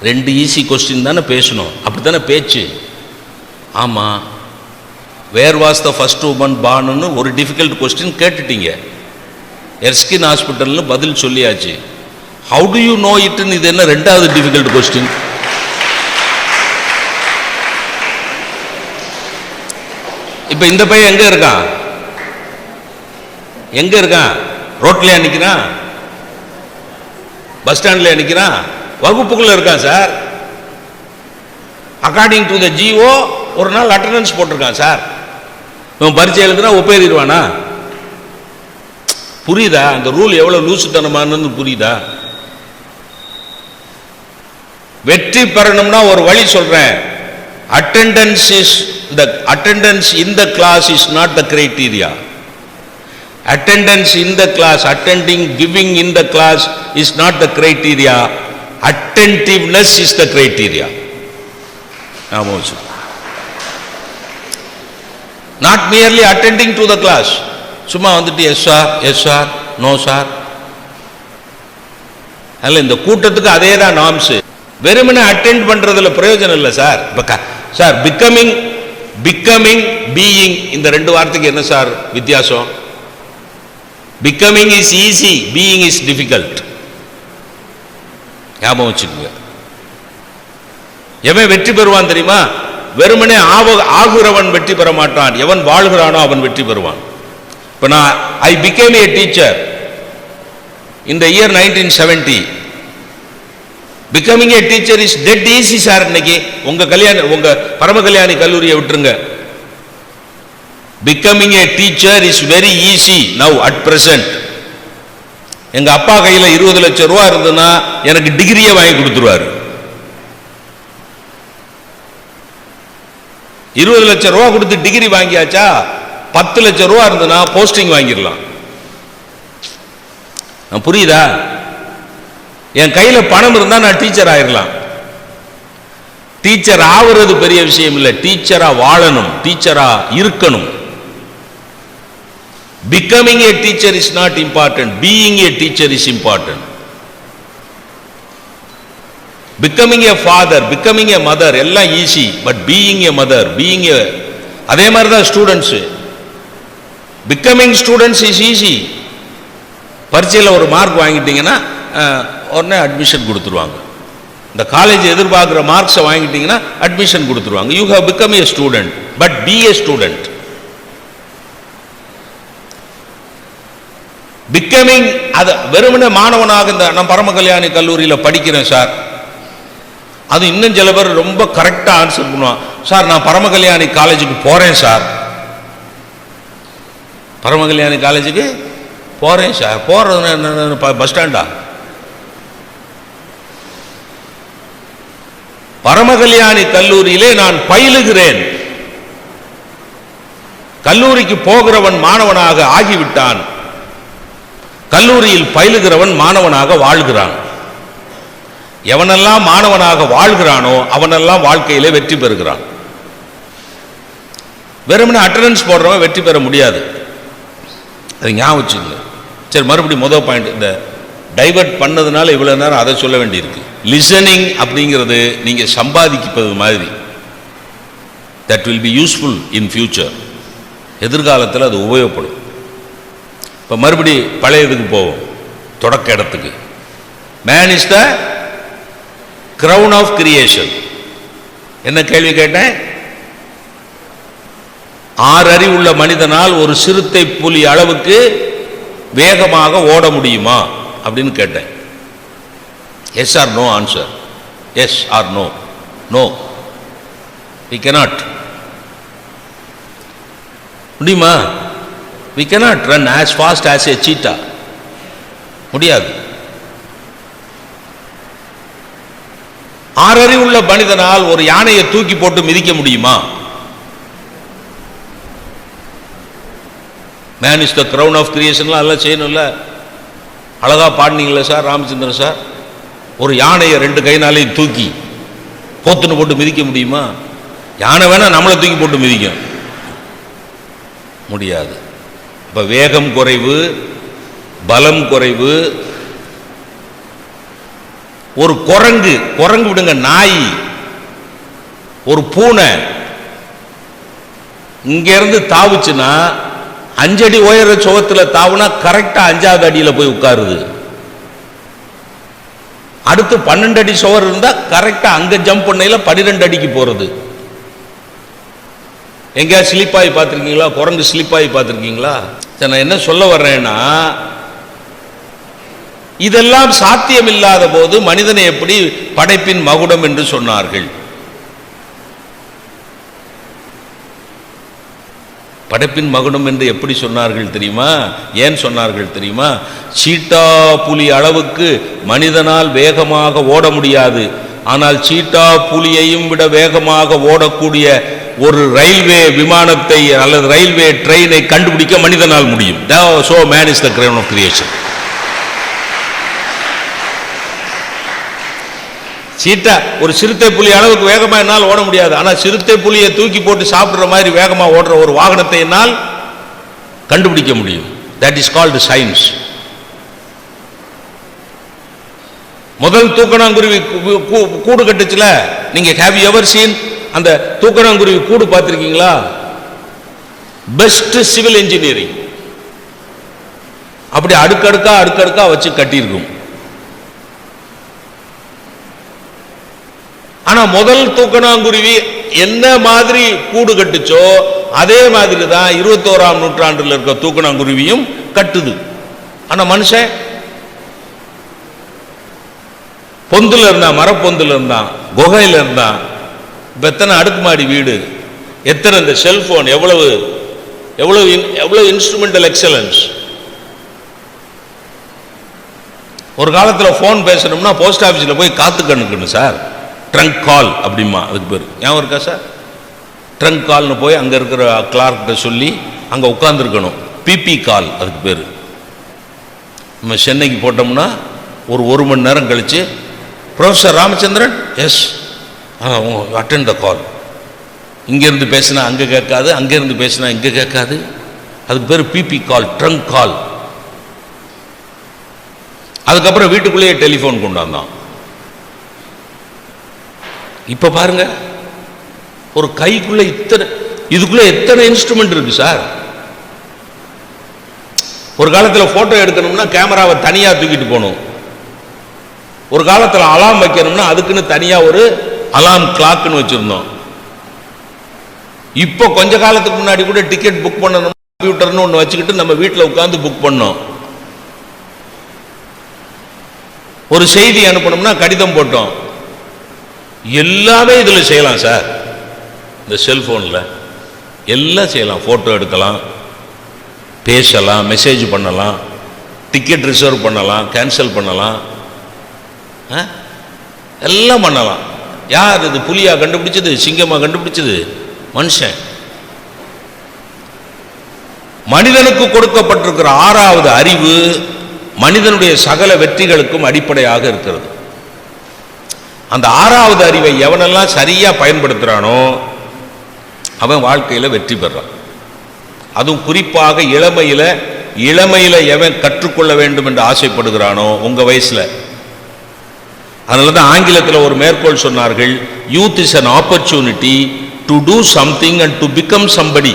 2 ஈஸி கொஸ்டின் தானே பேசணும். அப்படி தானே பேச்சு. ஆமாம், where was the first woman பார்ன்னு ஒரு டிஃபிகல்ட் கொஸ்டின் கேட்டுட்டீங்க. எர்ஸ்கின் ஹாஸ்பிட்டல்னு பதில் சொல்லியாச்சு. ஹவு டு யூ நோ இட்னு இது என்ன 2வது டிஃபிகல்ட் கொஸ்டின்? இப்போ இந்த பையன் எங்கே இருக்கான்? எங்கே இருக்கான்? ரோட்லேயே நிற்கிறான்? பஸ் ஸ்டாண்ட்லேயே நிற்கிறான்? வகுப்புக்குள்ளே இருக்கான் sir. According to the GO ஒரு நாள் அட்டண்டன்ஸ் போட்டிருக்கான் சார். இவன் பரீட்சை எழுதுனா ஒப்பேறிடுவானா? புரியுதா? அந்த ரூல் எவ்வளவு லூசுத்தனமானு புரியுதா? வெற்றி பெறணும்னா ஒரு வழி சொல்றேன். Attendance in the class is not the criteria. Attendance in the class, attending, giving in the class is not the criteria. Attentiveness is the criteria. Not merely attending to the class. சும்மா வந்துட்டு yes sir, yes sir, no sir. அல்ல, இந்த கூட்டத்துக்கு அதே தான் norms. வெறுமனே attend பண்றதுல பிரயோஜனம் இல்லை சார். சார், பிகமிங், பீயிங், இந்த 2 வார்த்தைக்கு என்ன சார் வித்தியாசம்? Becoming is easy, being is difficult. ஞாபகம் வச்சுக்கோங்க. எவன் வெற்றி பெறுவான் தெரியுமா? வெறுமனே ஆகுறவன் வெற்றி பெற மாட்டான். எவன் வாழ்கிறானோ அவன் வெற்றி பெறுவான். இப்ப நான் I become a teacher in the year 1970. Becoming a teacher is dead easy sir. இன்னைக்கு உங்க பரம கல்யாணி கல்லூரியை விட்டுருங்க. Becoming a teacher is very easy now at present. எங்க அப்பா கையில 20 லட்சம் ரூபாய் இருந்ததுன்னா எனக்கு டிகிரியை வாங்கி கொடுத்துருவாரு. 20 லட்சம் ரூபா கொடுத்து டிகிரி வாங்கியாச்சா? 10 லட்சம் ரூபா இருந்ததுன்னா போஸ்டிங் வாங்கிடலாம். புரியுதா? என் கையில பணம் இருந்தா நான் டீச்சர் ஆயிடலாம். டீச்சர் ஆகுறது பெரிய விஷயம் இல்லை, டீச்சரா வாழணும், டீச்சரா இருக்கணும். Becoming a teacher is not important, being A teacher is important. Becoming a father, becoming a mother எல்லாம் easy. But being A mother, being ஏ, அதே மாதிரி தான் students. Becoming students is easy. பரீட்சையில் ஒரு மார்க் வாங்கிட்டீங்கன்னா உடனே அட்மிஷன் கொடுத்துருவாங்க. இந்த காலேஜ் எதிர்பார்க்குற மார்க்ஸை வாங்கிட்டீங்கன்னா அட்மிஷன் கொடுத்துருவாங்க. You have become a student. But be a student. Becoming, அது வெறுமனே மாணவனாக இந்த நான் பரம கல்யாணி கல்லூரியில் படிக்கிறேன் சார், அது இன்னும் சில பேர் ரொம்ப கரெக்டா ஆன்சர் பண்ணுவான். சார், நான் பரம கல்யாணி காலேஜுக்கு போறேன் சார். பரம கல்யாணி காலேஜுக்கு போறேன் சார். போறது பஸ் ஸ்டாண்டா? பரம கல்யாணி கல்லூரியிலே நான் பயிலுகிறேன். கல்லூரிக்கு போகிறவன் மாணவனாக ஆகிவிட்டான், கல்லூரியில் பயிலுகிறவன் மாணவனாக வாழ்கிறான். எவனெல்லாம் மாணவனாக வாழ்கிறானோ அவனெல்லாம் வாழ்க்கையிலே வெற்றி பெறுகிறான். வெறுமனே அட்டெண்டன்ஸ் போடுறவன் வெற்றி பெற முடியாது. அது ஞாபகம் வச்சுங்க. சரி, மறுபடியும் முதல் பாயிண்ட், இந்த டைவர்ட் பண்ணதுனால இவ்வளவு நேரம் அதை சொல்ல வேண்டியிருக்கு. லிசனிங் அப்படிங்கிறது நீங்க சம்பாதிப்பது மாதிரி. That will be useful in future. எதிர்காலத்தில் அது உபயோகப்படும். இப்போ மறுபடி பழைய இதுக்கு போவோம், தொடக்க இடத்துக்கு. Man is the crown of creation. என்ன கேள்வி கேட்டேன்? 6 அறிவுள்ள மனிதனால் ஒரு சிறுத்தை புலி அளவுக்கு வேகமாக ஓட முடியுமா அப்படின்னு கேட்டேன். Yes or no answer. Yes or no? No, we cannot. முடியுமா? we cannot run as fast as a cheetah. முடியாது. 6 அறிவுள்ள மனிதனால் ஒரு யானையை தூக்கி போட்டு மிதிக்க முடியுமா? Man is the crown of கிரியேஷன்லாம் எல்லாம் செய்யணும்ல. அழகா பாடினீங்களா சார் ராமச்சந்திரன் சார்? ஒரு யானையை 2 கைனாலையும் தூக்கி போத்துன்னு போட்டு மிதிக்க முடியுமா? யானை வேணா நம்மளை தூக்கி போட்டு மிதிக்கும், முடியாது. இப்ப வேகம் குறைவு, பலம் குறைவு. ஒரு குரங்கு விடுங்க, நாய், ஒரு பூனை இங்க இருந்து தாவுச்சுன்னா 5 அடி உயர சுவத்துல தாவுனா கரெக்டா 5வது அடியில போய் உட்காருது. அடுத்து 12 அடி சுவர் இருந்தா கரெக்டா அங்க ஜம்ப் பண்ணையில 12 அடிக்கு போறது. எங்கேயா ஸ்லிப்பாகி பார்த்துருக்கீங்களா? குரங்கு ஸ்லிப்பாகி பார்த்துருக்கீங்களா? நான் என்ன சொல்ல வர்றேன்னா, இதெல்லாம் சாத்தியம் இல்லாத போது மனிதனை எப்படி படைப்பின் மகுடம் என்று சொன்னார்கள்? படைப்பின் மகுடம் என்று எப்படி சொன்னார்கள் தெரியுமா? ஏன் சொன்னார்கள் தெரியுமா? சீட்டா புலி அளவுக்கு மனிதனால் வேகமாக ஓட முடியாது, ஆனால் சீட்டா புலியையும் விட வேகமாக ஓடக்கூடிய ஒரு ரயில்வே விமானத்தை அல்லது ரயில்வே ட்ரெயினை கண்டுபிடிக்க மனிதனால் முடியும். So man is the crown of creation. சீட்டா ஒரு சிறுத்தை புலி அளவுக்கு வேகமா என்னால் ஓட முடியாது, ஆனால் சிறுத்தை புலியை தூக்கி போட்டு சாப்பிடுற மாதிரி வேகமா ஓடுற ஒரு வாகனத்தை என்னால் கண்டுபிடிக்க முடியும். That is called science. முதல் தூக்கணாங்குருவி கூடு கட்டுச்சுல, நீங்க ஹேவ் யூ எவர் சீன் அந்த தூக்கணாங்குருவி கூடு பார்த்திருக்கீங்களா? Best civil engineering. அப்படி அடுக்கடுக்கா வச்சு கட்டியிருக்கும். ஆனா முதல் தூக்கணாங்குருவி என்ன மாதிரி கூடு கட்டுச்சோ அதே மாதிரி தான் 21ஆம் நூற்றாண்டில் இருக்க தூக்கணாங்குருவியும் கட்டுது. ஆனா மனுஷன் பொந்துல இருந்தான், மரப்பொந்துல இருந்தான், குகையில இருந்தான். இப்ப எத்தனை அடுக்குமாடி வீடு, எத்தனை இந்த செல்போன், எவ்வளவு இன்ஸ்ட்ருமெண்டல் எக்ஸலன்ஸ். ஒரு காலத்துல போன் பேசணும்னா போஸ்ட் ஆபீஸ்ல போய் காத்து கண்ணுக்கணும் சார். ட்ரங்க் கால் அப்படிமா அதுக்கு பேர், ஞாபகம் இருக்கா சார்? ட்ரங்க் கால்னு போய் அங்க இருக்கிற கிளார்க்கிட்ட சொல்லி அங்க உட்கார்ந்துருக்கணும். பிபி கால் அதுக்கு பேர். நம்ம சென்னைக்கு போட்டோம்னா ஒரு மணி நேரம் கழிச்சு, ப்ரொஃபஸர் ராமச்சந்திரன், எஸ் அட்டெண்ட் த கால். இங்கேருந்து பேசினா அங்கே கேட்காது, அங்கேருந்து பேசினா இங்கே கேட்காது. அதுக்கு பேர் பிபி கால், ட்ரங்க் கால். அதுக்கப்புறம் வீட்டுக்குள்ளேயே டெலிஃபோன் கொண்டாந்தான். இப்போ பாருங்க, ஒரு கைக்குள்ள இதுக்குள்ள எத்தனை இன்ஸ்ட்ருமெண்ட் இருக்கு சார். ஒரு காலத்தில் போட்டோ எடுக்கணும்னா கேமராவை தனியா தூக்கிட்டு போகணும். ஒரு காலத்தில் அலாம் வைக்கணும்னா அதுக்குன்னு தனியா ஒரு அலாம் கிளாக்னு வச்சிருந்தோம். இப்போ கொஞ்ச காலத்துக்கு முன்னாடி கூட டிக்கெட் புக் பண்ணணும் கம்ப்யூட்டர்னு ஒன்று வச்சுக்கிட்டு நம்ம வீட்டில் உட்காந்து புக் பண்ணோம். ஒரு செய்தி அனுப்பணும்னா கடிதம் போட்டோம். எல்லாமே இதில் செய்யலாம் சார். இந்த செல்போனில் எல்லாம் செய்யலாம். ஃபோட்டோ எடுக்கலாம், பேசலாம், மெசேஜ் பண்ணலாம், டிக்கெட் ரிசர்வ் பண்ணலாம், கேன்சல் பண்ணலாம், எல்லாம் பண்ணலாம். யார் இது? புலியா கண்டுபிடிச்சது? சிங்கமா கண்டுபிடிச்சது? மனுஷன். மனிதனுக்கு கொடுக்கப்பட்டிருக்கிற ஆறாவது அறிவு மனிதனுடைய சகல வெற்றிகளுக்கும் அடிப்படையாக இருக்கிறது. அந்த ஆறாவது அறிவை எவனெல்லாம் சரியா பயன்படுத்துறானோ அவன் வாழ்க்கையில் வெற்றி பெறான். அதுவும் குறிப்பாக இளமையில எவன் கற்றுக்கொள்ள வேண்டும் என்று ஆசைப்படுகிறானோ உங்க வயசுல. அதனால தான் ஆங்கிலத்தில் ஒரு மேற்கோள் சொன்னார்கள், youth is an opportunity to do something and to become somebody.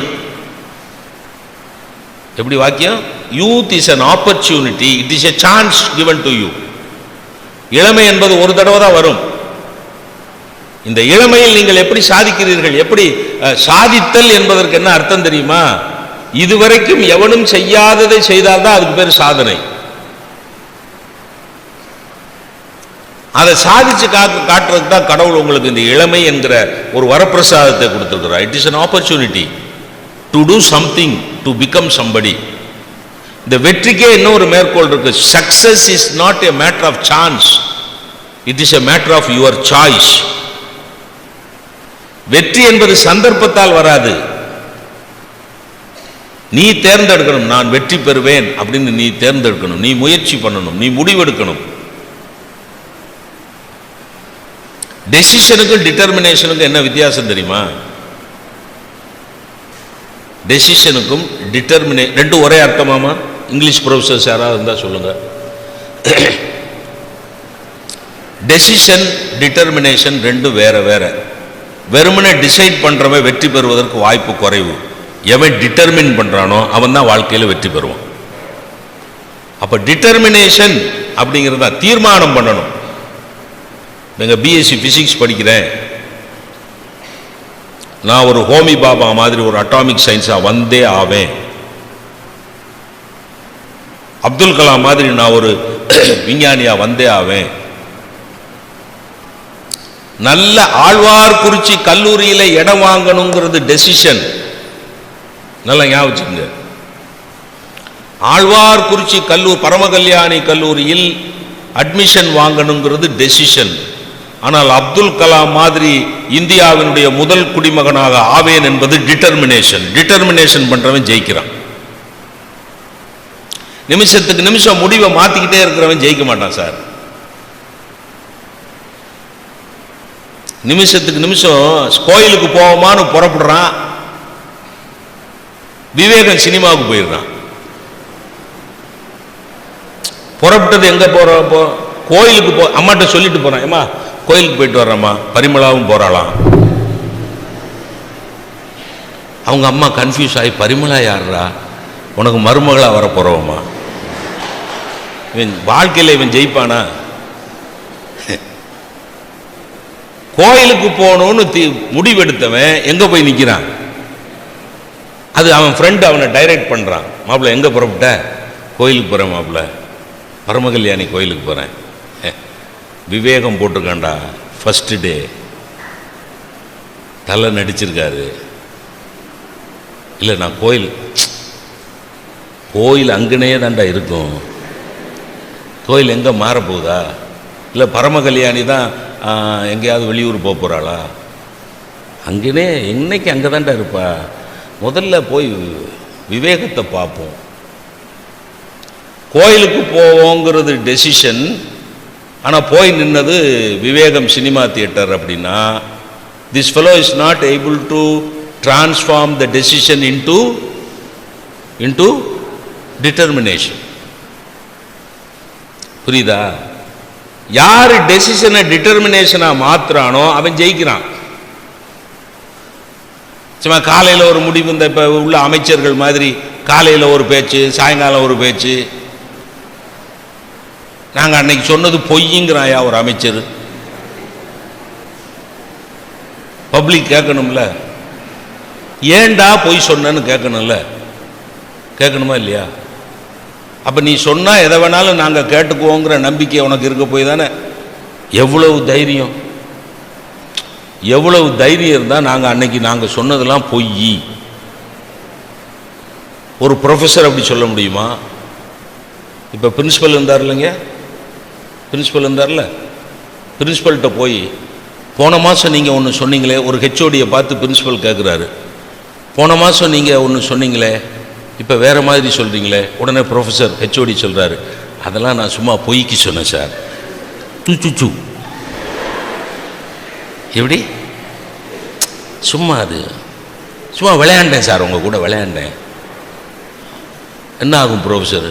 எப்படி வாக்கியம்? Youth is an opportunity, it is a chance given to you. இளமை என்பது ஒரு தடவை தான் வரும். இந்த இளமையில் நீங்கள் எப்படி சாதிக்கிறீர்கள், எப்படி சாதித்தல் என்பதற்கு என்ன அர்த்தம் தெரியுமா? இதுவரைக்கும் எவனும் செய்யாததை செய்தால்தான் அதுக்கு பேர் சாதனை. அதை சாதிச்சு காட்டுறதுக்கு தான் கடவுள் உங்களுக்கு இந்த இளமை என்கிற ஒரு வரப்பிரசாதத்தை கொடுத்திருக்கிறார். It is an opportunity to do something, to become somebody. இந்த வெற்றிக்கே இன்னொரு மேற்கோள் இருக்கு, success is not a matter of chance, it is a matter of your choice. வெற்றி என்பது சந்தர்ப்பத்தால் வராது, நீ தேர்ந்தெடுக்கணும். நான் வெற்றி பெறுவேன் அப்படின்னு நீ தேர்ந்தெடுக்கணும், நீ முயற்சி பண்ணணும், நீ முடிவெடுக்கணும். டெசிஷனுக்கும் டிட்டர்மினேஷனுக்கும் என்ன வித்தியாசம் தெரியுமா? டெசிஷனுக்கும் ரெண்டும் ஒரே அர்த்தமாமா? இங்கிலீஷ் ப்ரொஃபசர்ஸ் யாராவது இருந்தால் சொல்லுங்க. டெசிஷன் டிட்டர்மினேஷன் ரெண்டும் வேற வேற. வெறுமனே டிசைட் பண்றவன் வெற்றி பெறுவதற்கு வாய்ப்பு குறைவு. எவன் டிட்டர்மின் பண்றானோ அவன் தான் வாழ்க்கையில் வெற்றி பெறுவான். அப்ப டிட்டர்மினேஷன் அப்படிங்கிறதா தீர்மானம் பண்ணணும். நீங்க பிஎஸ்சி பிசிக்ஸ் படிக்கிறேன், நான் ஒரு ஹோமி பாபா மாதிரி ஒரு அட்டாமிக் சயின்ஸா வந்தே ஆவேன். அப்துல் கலாம் மாதிரி நான் ஒரு விஞ்ஞானியா வந்தே ஆவேன். நல்ல ஆழ்வார்குறிச்சி கல்லூரியில இடம் வாங்கணுங்கிறது டெசிஷன். நல்லா ஞாபகம் வச்சுக்கோங்க. ஆழ்வார்குறிச்சி பரமகல்யாணி கல்லூரியில் அட்மிஷன் வாங்கணுங்கிறது டெசிஷன். ஆனால் அப்துல் கலாம் மாதிரி இந்தியாவினுடைய முதல் குடிமகனாக ஆவேன் என்பது டிட்டர்மினேஷன். டிட்டர்மினேஷன் பண்றவன் ஜெயிக்கிறான். நிமிஷத்துக்கு நிமிஷம் முடிவை மாத்திக்கிட்டே இருக்கிறவன் ஜெயிக்க மாட்டான் சார். நிமிஷத்துக்கு நிமிஷம் கோயிலுக்கு போவோமான்னு புறப்படுறான், விவேகம் சினிமாவுக்கு போயிடுறான். புறப்பட்டது எங்க போறப்போ கோயிலுக்கு அம்மாட்ட சொல்லிட்டு போறான், ஏமா கோயிலுக்கு போயிட்டு வர்றம்மா, பரிமளாவும் போறாளாம். அவங்க அம்மா கன்ஃபியூஸ் ஆகி, பரிமளா யாருடா, உனக்கு மருமகளா வர போறவம்மா. இவன் வாழ்க்கையில் இவன் ஜெயிப்பானா? கோயிலுக்கு போகணும்னு முடிவெடுத்தவன் எங்க போய் நிற்கிறான்? அது அவன் ஃப்ரெண்டு அவனை டைரக்ட் பண்றான். மாப்பிள்ள எங்க புறப்பட்ட? கோயிலுக்கு போறேன் மாப்பிள்ள, பரமகல்யாணி கோயிலுக்கு போறேன். விவேகம் போட்டிருக்காண்டா, ஃபர்ஸ்ட் டே தலை நடிச்சிருக்காரு. இல்லை நான் கோயில் அங்கனே தாண்டா இருக்கும், கோயில் எங்கே மாறப்போகுதா? இல்லை பரமகல்யாணி தான் எங்கேயாவது வெளியூர் போக போகிறாளா? அங்கனே இன்னைக்கு அங்கே தாண்டா இருப்பா, முதல்ல போய் விவேகத்தை பார்ப்போம். கோயிலுக்கு போவோங்கிறது டெசிஷன். ஆனால் போய் நின்னது விவேகம் சினிமா தியேட்டர். அப்படின்னா this fellow is not able to transform the decision into determination. புரியுதா? யார் டெசிஷனை டிட்டர்மினேஷனா மாத்துறானோ அவன் ஜெயிக்கிறான். சும்மா காலையில் ஒரு முடிவு, இந்த இப்போ உள்ள அமைச்சர்கள் மாதிரி காலையில் ஒரு பேச்சு, சாயங்காலம் ஒரு பேச்சு. நாங்கள் அன்னைக்கு சொன்னது பொய்யுங்கிறாயா ஒரு அமைச்சர். பப்ளிக் கேட்கணும்ல, ஏண்டா பொய் சொன்னன்னு கேட்கணும்ல, கேட்கணுமா இல்லையா? அப்போ நீ சொன்னால் எதை வேணாலும் நாங்கள் கேட்டுக்குவோங்கிற நம்பிக்கை உனக்கு இருக்க போய் தானே. எவ்வளவு தைரியம், எவ்வளவு தைரியம் இருந்தால் நாங்கள் அன்னைக்கு நாங்கள் சொன்னதெல்லாம் பொய். ஒரு ப்ரொஃபஸர் அப்படி சொல்ல முடியுமா? இப்போ பிரின்சிபல் இருந்தார் இல்லைங்க, பிரின்சிபல் இருந்தார்ல, பிரின்சிபல்கிட்ட போய் போன மாதம் நீங்கள் ஒன்று சொன்னீங்களே, ஒரு ஹெச்ஓடியை பார்த்து பிரின்சிபல் கேட்குறாரு, போன மாதம் நீங்கள் ஒன்று சொன்னீங்களே, இப்போ வேறு மாதிரி சொல்கிறீங்களே. உடனே ப்ரொஃபஸர் ஹெச்ஓடி சொல்கிறாரு, அதெல்லாம் நான் சும்மா பொய்க்கு சொன்னேன் சார். சு எப்படி சும்மா அது சும்மா விளையாண்டேன் சார், உங்கள் கூட விளையாண்டேன். என்ன ஆகும் ப்ரொஃபஸர்?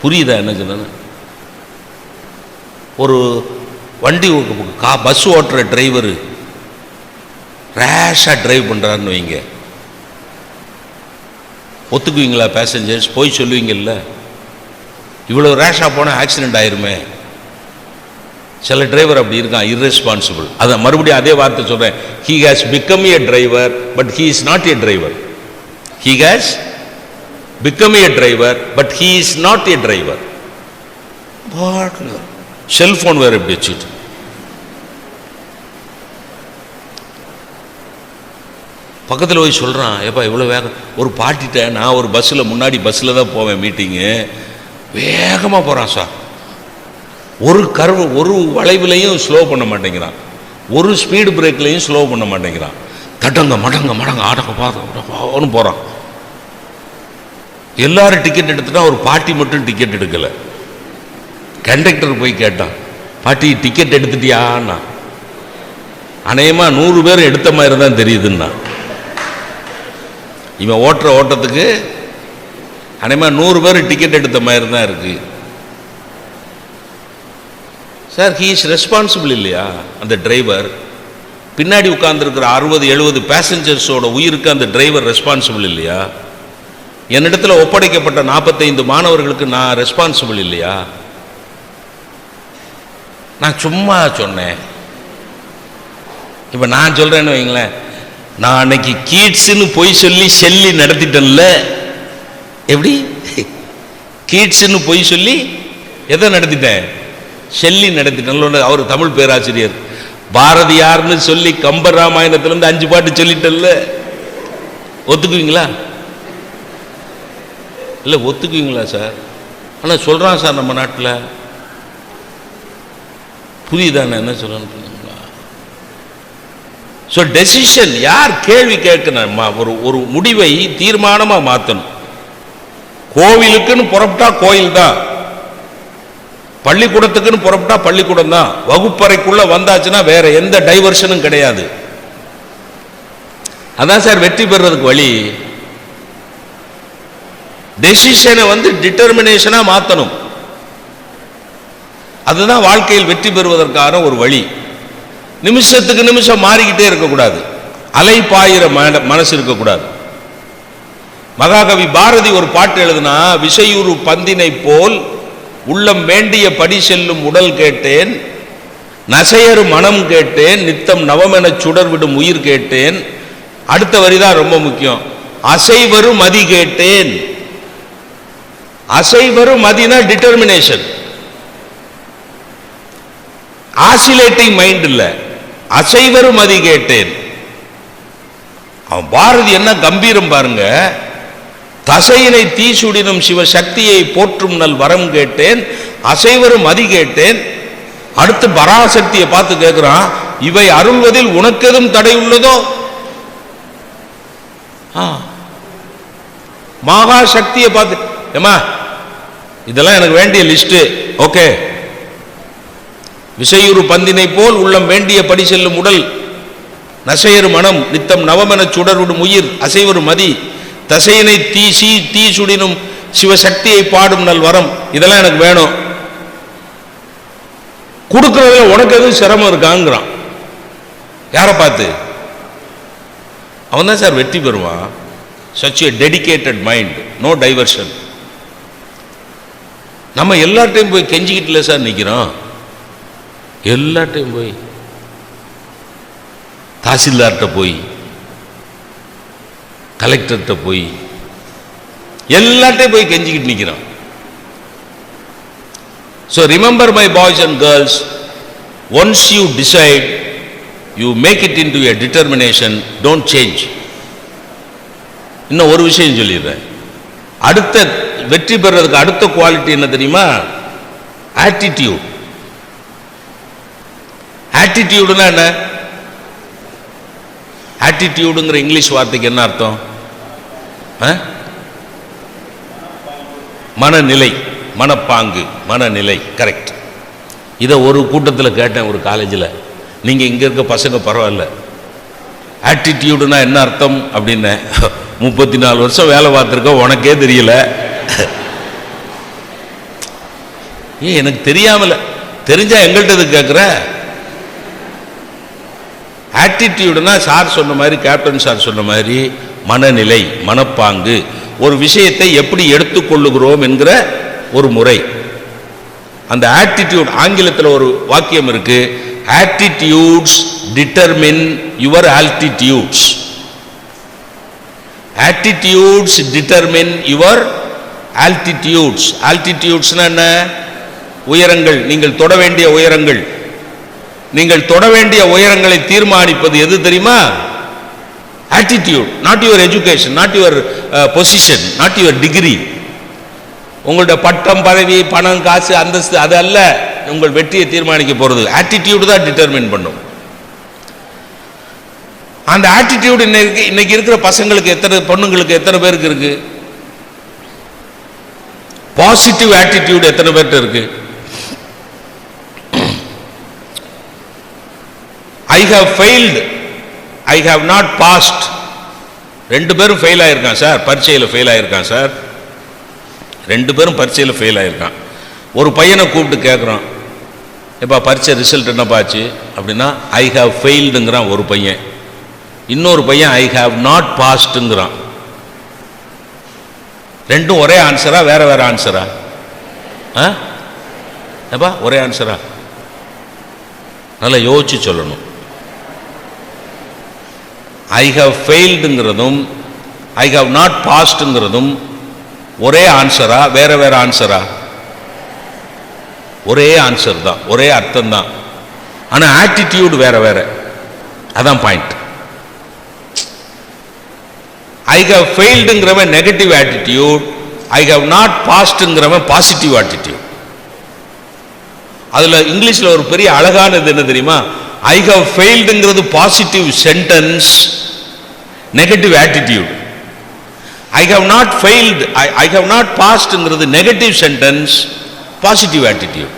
புரியுதா என்ன சொன்ன? ஒரு வண்டி பஸ் ஓட்டுற டிரைவரு ரேஷாக டிரைவ் பண்ணுறாருன்னு வைங்க, ஒத்துக்குவீங்களா? பேசஞ்சர்ஸ் போய் சொல்லுவீங்கல்ல, இவ்வளோ ரேஷாக போனால் ஆக்சிடெண்ட் ஆயிருமே. சில டிரைவர் அப்படி இருக்கான், இர்ரெஸ்பான்சிபிள். அதை மறுபடியும் அதே வார்த்தை சொல்கிறேன், he has become a driver but he is not a driver. He has become a driver but he is not a driver. Cellphone வேறு எப்படி வச்சுட்டு பக்கத்தில் போய் சொல்கிறான், ஏப்பா இவ்வளோ வேகம். ஒரு பாட்டிட்ட நான் ஒரு பஸ்ஸில் முன்னாடி பஸ்ஸில் தான் போவேன் மீட்டிங்கு, வேகமாக போகிறான் சார். ஒரு வளைவுலையும் ஸ்லோ பண்ண மாட்டேங்கிறான், ஒரு ஸ்பீடு பிரேக்லையும் ஸ்லோ பண்ண மாட்டேங்கிறான். தடங்க மடங்க ஆடங்க போகிறான். எல்லாரும் டிக்கெட் எடுத்துட்டா, ஒரு பாட்டி மட்டும் டிக்கெட் எடுக்கலை. கண்டக்டர் போய் கேட்டான், பாட்டி டிக்கெட் எடுத்துட்டியான்னா. அநேகமாக 100 பேர் எடுத்த மாதிரி தான் தெரியுதுன்னா. இவன் ஓட்டுற ஓட்டத்துக்கு அநேகமாக 100 பேர் டிக்கெட் எடுத்த மாதிரி தான் இருக்கு சார். ஹீ இஸ் ரெஸ்பான்சிபிள் இல்லையா அந்த டிரைவர்? பின்னாடி உட்கார்ந்துருக்கிற 60-70 பேசஞ்சர்ஸோட உயிருக்கு அந்த டிரைவர் ரெஸ்பான்சிபிள் இல்லையா? என்னிடத்தில் ஒப்படைக்கப்பட்ட 45 மாணவர்களுக்கு நான் ரெஸ்பான்சிபிள் இல்லையா? நான் சும்மா சொன்னேன். இப்போ நான் சொல்கிறேன்னு வைங்களேன், நான் அன்னைக்கு கீட்ஸ்ன்னு பொய் சொல்லி செல்லி நடத்திட்டேன்ல. எப்படி கீட்ஸ்ன்னு பொய் சொல்லி எதை நடத்திட்டேன்? செல்லி நடத்திட்டேன்ல. அவர் தமிழ் பேராசிரியர். பாரதியார்னு சொல்லி கம்பர் ராமாயணத்திலேருந்து 5 பாட்டு சொல்லிட்டேன்ல. ஒத்துக்குவீங்களா? இல்லை ஒத்துக்குவீங்களா சார்? ஆனால் சொல்கிறான் சார் நம்ம நாட்டில். புரியுதானே என்ன சொல்கிறேன்னு? ஸோ டெசிஷன் யார் கேள்வி கேட்கணும்? ஒரு முடிவை தீர்மானமாக மாற்றணும். கோவிலுக்குன்னு புறப்பட்டா கோயில் தான், பள்ளிக்கூடத்துக்குன்னு புறப்பட்டா பள்ளிக்கூடம் தான். வகுப்பறைக்குள்ள வந்தாச்சுன்னா வேற எந்த டைவர்ஷனும் கிடையாது. அதான் சார் வெற்றி பெறுறதுக்கு வழி. டெசிஷனை டிட்டர்மினேஷனா மாற்றணும். அதுதான் வாழ்க்கையில் வெற்றி பெறுவதற்கான ஒரு வழி. நிமிஷத்துக்கு நிமிஷம் மாறிக்கிட்டே இருக்கக்கூடாது, அலை பாயிர மனசு இருக்கக்கூடாது. மகாகவி பாரதி ஒரு பாட்டு எழுதுனா, விசையுறு பந்தினை போல் உள்ளம் வேண்டிய படி செல்லும் உடல் கேட்டேன், நசையறு மனம் கேட்டேன், நித்தம் நவமென சுடர்விடும் உயிர் கேட்டேன். அடுத்த வரிதான் ரொம்ப முக்கியம், அசைவரு மதி கேட்டேன். அசைவரு மதினா டிட்டர்மினேஷன், ஆசிலேட்டிங் மைண்ட் இல்லை, அசைவரு மதி கேட்டேன். அவன் பாரதி என்ன கம்பீரம் பாருங்க. தசையினை தீசுடினும் சிவசக்தியை போற்றும் நல் வரம் கேட்டேன், அசைவரு மதி கேட்டேன். அடுத்து பராசக்தியை பார்த்து கேட்கிறான், இவை அருள்வதில் உனக்கு எதுவும் தடை உள்ளதோ? மகா சக்தியை பார்த்து, ஏமா இதெல்லாம் எனக்கு வேண்டிய லிஸ்ட், ஓகே. விசையுறு பந்தினை போல் உள்ளம் வேண்டிய படி செல்லும் உடல், நசையரு மனம், நித்தம் நவமென சுடர்விடும் உயிர், அசைவரு மதி, தசையினை தீ சுடினும் சிவசக்தியை பாடும் நல் வரம், இதெல்லாம் எனக்கு வேணும். கொடுக்கறதுல உனக்கு எதுவும் சிரமம் இருக்காங்கிறான். யாரை பார்த்து? அவன் தான் சார் வெற்றி பெறுவான். such a dedicated mind, no diversion. நம்ம எல்லார்ட்டையும் போய் கெஞ்சிக்கிட்டுல சார் நிற்கிறோம். எல்லார்ட்டையும் போய், தாசில்தார்கிட்ட போய், கலெக்டர்கிட்ட போய், எல்லார்ட்டையும் போய் கெஞ்சிக்கிட்டு நிற்கிறோம். So remember my boys and girls, once you decide, you make it into a determination, don't change. இன்னும் ஒரு விஷயம் சொல்லிடுறேன். அடுத்த வெற்றி பெறதுக்கு அடுத்த குவாலிட்டி என்ன தெரியுமா? ஆட்டிடியூட். ஆட்டிடியூடுனா என்ன? ஆட்டிடியூடுங்கிற இங்கிலீஷ் வார்த்தைக்கு என்ன அர்த்தம்? மனநிலை, மனப்பாங்கு, மனநிலை. கரெக்ட். இதை ஒரு கூட்டத்தில் கேட்டேன் ஒரு காலேஜில். நீங்கள் இங்கே இருக்க பசங்க பரவாயில்ல, ஆட்டிடியூடுனா என்ன அர்த்தம் அப்படின்னு. 34 வருஷம் வேலை பார்த்துருக்க, உனக்கே தெரியல. ஏன் எனக்கு தெரியாமல, தெரிஞ்சா எங்கள்கிட்ட கேட்குற? ஆட்டிடியூடுனா சார் சொன்ன மாதிரி, கேப்டன் சார் சொன்ன மாதிரி மனநிலை, மனப்பாங்கு, ஒரு விஷயத்தை எப்படி எடுத்துக்கொள்ளுகிறோம் என்கிற ஒரு முறை. அந்த ஆட்டிடியூட், ஆங்கிலத்தில் ஒரு வாக்கியம் இருக்கு, attitudes determine your altitudes. Attitudes determine your altitudes. ஆல்டிடியூட்ஸ்னா என்ன? உயரங்கள், நீங்கள் தொட வேண்டிய உயரங்கள். நீங்கள் தொட வேண்டிய உயரங்களை தீர்மானிப்பது எது தெரியுமா? Attitude. Not your education, not your position, not your degree. உங்களோட பட்டம், பதவி, பணம், காசு, அந்தஸ்து அது அல்ல உங்கள் வெற்றியை தீர்மானிக்க போறது. ஆட்டிடியூட் தான் டிட்டர்மின் பண்ணும். அந்த ஆட்டிடியூட் இன்னைக்கு இருக்கிற பசங்களுக்கு எத்தனை, பொண்ணுங்களுக்கு எத்தனை பேருக்கு இருக்கு? பாசிட்டிவ் ஆட்டிடியூட் எத்தனை பேர்கிட்ட இருக்கு? I have failed, I have not passed. 2 பேரும் ஃபெயில் ஆயிருக்கான் சார், பரீட்சையில் ஃபெயில் ஆயிருக்கான் சார். 2 பேரும் பரீட்சையில் ஃபெயில் ஆயிருக்கான். ஒரு பையனை கூப்பிட்டு கேட்குறான், எப்பா பரீட்சை ரிசல்ட் என்னப்பாச்சு அப்படின்னா, ஐ ஹவ் ஃபெயில்டுங்கிறான் ஒரு பையன். இன்னொரு பையன் ஐ ஹவ் நாட் பாஸ்டுங்கிறான். ரெண்டும் ஒரே ஆன்சரா வேற வேற ஆன்சரா? எப்பா ஒரே ஆன்சரா? நல்லா யோசிச்சு சொல்லணும். ஐ ஹவ் ஃபெயில்டுங்கிறதும் ஐ ஹவ் நாட் பாஸ்டுங்கிறதும் ஒரே ஆன்சரா வேற வேற ஆன்சரா? ஒரே ஆன்சர் தான், ஒரே அர்த்தம் தான். ஆனா ஆட்டிடியூட் வேற வேற. அதான் பாயிண்ட். ஐ ஹவ் ஃபெயில்டுங்கிறவன் negative attitude, I have not பாஸ்டுங்கிறவன் பாசிட்டிவ் ஆட்டிடியூட். அதுல இங்கிலீஷ்ல ஒரு பெரிய அழகானது என்ன தெரியுமா? ஐ ஹவ் ஃபெயில்டுங்கிறது positive sentence, negative attitude. I have not failed, I have not பாஸ்டுங்கிறது நெகட்டிவ் சென்டென்ஸ், பாசிட்டிவ் ஆட்டிடியூட்.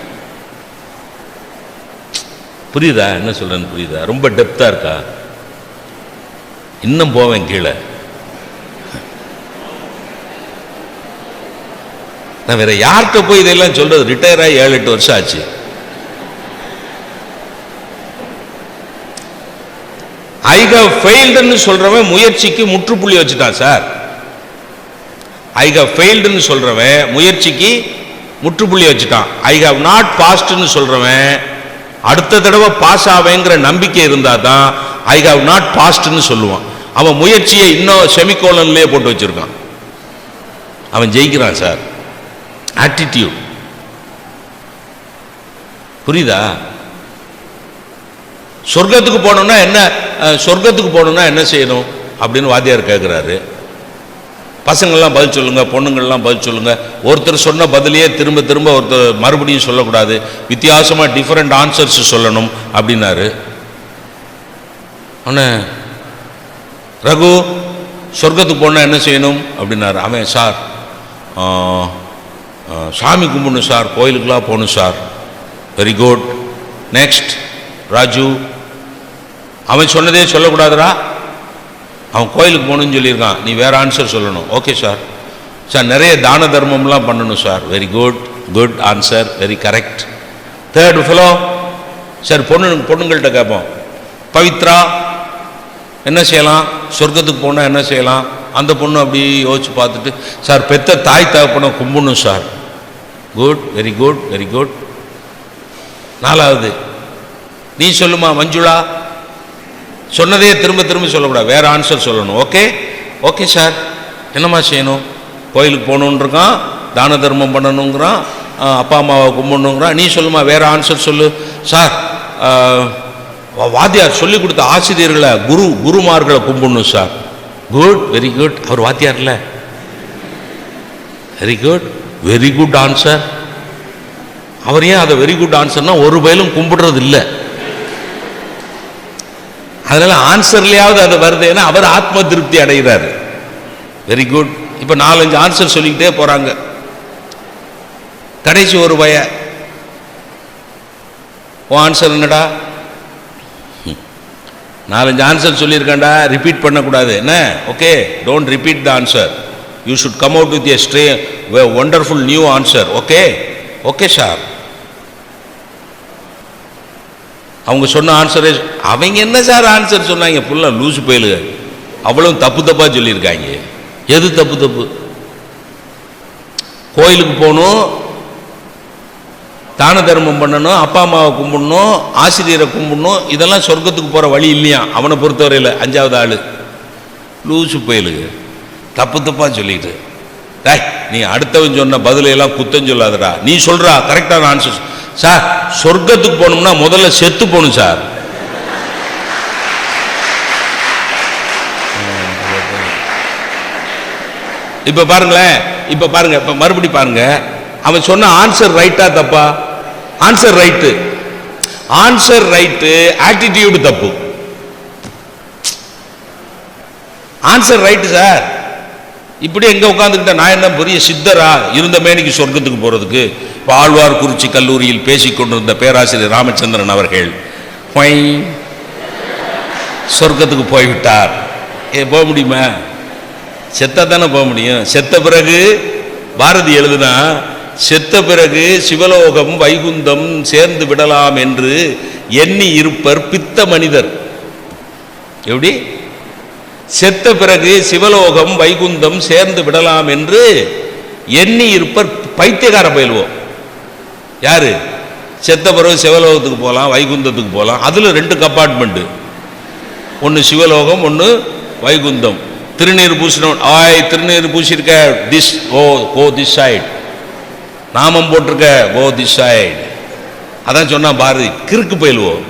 புரியுதா என்ன சொல்றேன்னு? புரியுதா? ரொம்ப டெப்தா இருக்கா? இன்னும் போவேன் கீழே. நான் வேற யார்கிட்ட போய் இதெல்லாம் சொல்றது? ரிட்டையர் ஆகி 7-8 வருஷம் ஆச்சு. ஐ ஹவ் ஃபெயில்டுன்னு சொல்றவன் முயற்சிக்கு முற்றுப்புள்ளி வச்சுட்டான் சார். ஐ ஹவ் ஃபெயில்டுன்னு சொல்றவன் முயற்சிக்கு முற்றுப்புள்ளி வச்சுட்டான். ஐ ஹவ் நாட் பாஸ்ட்னு சொல்றவன் அடுத்த தடவை பாஸ் ஆவேங்கிற நம்பிக்கை இருந்தா தான் ஐ ஹவ் நாட் பாஸ்ட்னு சொல்லுவான். அவன் முயற்சியை இன்னும் செமிகோலன்லயே போட்டு வச்சிருக்கான். அவன் ஜெயிக்கிறான் சார். ஆட்டிடியூட். புரியுதா? சொர்க்கத்துக்கு போனோம்னா என்ன, சொர்க்கத்துக்கு போனோம்னா என்ன செய்யணும் அப்படின்னு வாத்தியார் கேட்கிறாரு. பசங்கள்லாம் பதில் சொல்லுங்க, பொண்ணுங்கள்லாம் பதில் சொல்லுங்க. ஒருத்தர் சொன்ன பதிலையே திரும்ப திரும்ப ஒருத்தர் மறுபடியும் சொல்லக்கூடாது, வித்தியாசமா டிஃபரெண்ட் ஆன்சர்ஸ் சொல்லணும் அப்படின்னாரு. அவன ரகு சொர்க்கத்துக்கு போனால் என்ன செய்யணும் அப்படின்னாரு. அவன் சார் சாமி கும்பிடணும் சார், கோயிலுக்கெல்லாம் போகணும் sir. Very good. Next Raju. அவன் சொன்னதே சொல்லக்கூடாதுரா, அவன் கோயிலுக்கு போகணும்னு சொல்லியிருக்கான், நீ வேற ஆன்சர் சொல்லணும். Okay sir. சார் நிறைய தான தர்மம்லாம் பண்ணணும் sir. Very good, good answer, very correct. Third fellow sir பொண்ணுங்கள்கிட்ட கேட்போம், பவித்ரா என்ன செய்யலாம், சொர்க்கத்துக்கு போனால் என்ன செய்யலாம்? அந்த பொண்ணு அப்படி யோசிச்சு பார்த்துட்டு, சார் பெத்த தாய் தகப்பனை கும்பிடணும் sir. Good, very good, very good. நாலாவது நீ சொல்லுமா மஞ்சுளா, சொன்னதே திரும்ப திரும்ப சொல்லக்கூடாது, வேற ஆன்சர் சொல்லணும். Okay okay sir. என்னம்மா செய்யணும்? கோயிலுக்கு போகணுன்னு இருக்கான், தான தர்மம் பண்ணணுங்கிறான், அப்பா அம்மாவை கும்பிடணுங்கிறான். நீ சொல்லுமா, வேற ஆன்சர் சொல்லு. சார் வாத்தியார் சொல்லி கொடுத்த ஆசிரியர்களை குருமார்களை கும்பிடணும் சார். Good, very good. அவர் வாத்தியார்ல. Very good, very good answer. அவர் ஏன் அதை வெரி குட் ஆன்சர்னா ஒரு பயிலும் கும்பிடுறது இல்லை, அதனால ஆன்சர்லயாவது அது வருது, ஏன்னா அவர் ஆத்ம திருப்தி அடைகிறாரு. Very good. இப்போ 4-5 ஆன்சர் சொல்லிக்கிட்டே போறாங்க. கடைசி ஒரு பய உன் ஆன்சர் என்னடா? 4-5 ஆன்சர் சொல்லியிருக்காண்டா, ரிப்பீட் பண்ணக்கூடாது என்ன? Okay, don't repeat the answer, you should come out with a wonderful new answer. Okay okay sir. அவங்க சொன்ன ஆன்சரே, அவங்க என்ன சார் ஆன்சர் சொன்னாங்க? ஃபுல்லாக லூசு போயிலு, அவ்வளவு தப்பு தப்பாக சொல்லியிருக்காங்க. எது தப்பு தப்பு? கோயிலுக்கு போகணும், தான தர்மம் பண்ணணும், அப்பா அம்மாவை கும்பிடணும், ஆசிரியரை கும்பிடணும், இதெல்லாம் சொர்க்கத்துக்கு போகிற வழி இல்லையா அவனை பொறுத்தவரையில்? 5வது ஆள் லூசு போயிலு, தப்பு தப்பாக சொல்லிட்டு, நீ அடுத்தவன் சொன்ன பதிலையெல்லாம் குத்தம் சொல்லாதடா, நீ சொல்கிறா கரெக்டான ஆன்சர். சார், சொர்க்கத்துக்கு போகணும்னா முதல்ல செத்து போகணும் சார். இப்போ பாருங்களேன், இப்போ பாருங்க, இப்போ மறுபடி பாருங்க, அவன் சொன்ன ஆன்சர் ரைட்டா தப்பா? Answer right, answer right, attitude தப்பு. Answer right sir. இப்படி எங்க உட்காந்துக்கிட்ட நான் என்ன பெரிய சித்தரா இருந்த மேனிக்கு சொர்க்கத்துக்கு போறதுக்கு? ஆழ்வார்குறிச்சி கல்லூரியில் பேசிக்கொண்டிருந்த பேராசிரியர் ராமச்சந்திரன் அவர்கள் சொர்க்கத்துக்கு போய்விட்டார். போக முடியுமா? செத்தா தானே போக முடியும். செத்த பிறகு பாரதி எழுதுனா, செத்த பிறகு சிவலோகம் வைகுந்தம் சேர்ந்து விடலாம் என்று எண்ணி இருப்பர் பித்த மனிதர். எப்படி? செத்த பிறகு சிவலோகம் வைகுந்தம் சேர்ந்து விடலாம் என்று எண்ணி இருப்பர் பைத்தியக்கார பயில்வோம். யாரு? செத்த பிறகு சிவலோகத்துக்கு போகலாம், வைகுந்தத்துக்கு போகலாம். அதுல 2 கம்பார்ட்மெண்ட், ஒன்று சிவலோகம், ஒன்று வைகுந்தம். திருநீர் பூசினோம், திருநீர் பூசிருக்க, திஸ் கோ திஸ் சைடு, நாமம் போட்டிருக்க கோ திஸ் சைடு. அதான் சொன்னா பாரதி, கிறுக்கு பயில்வோம்,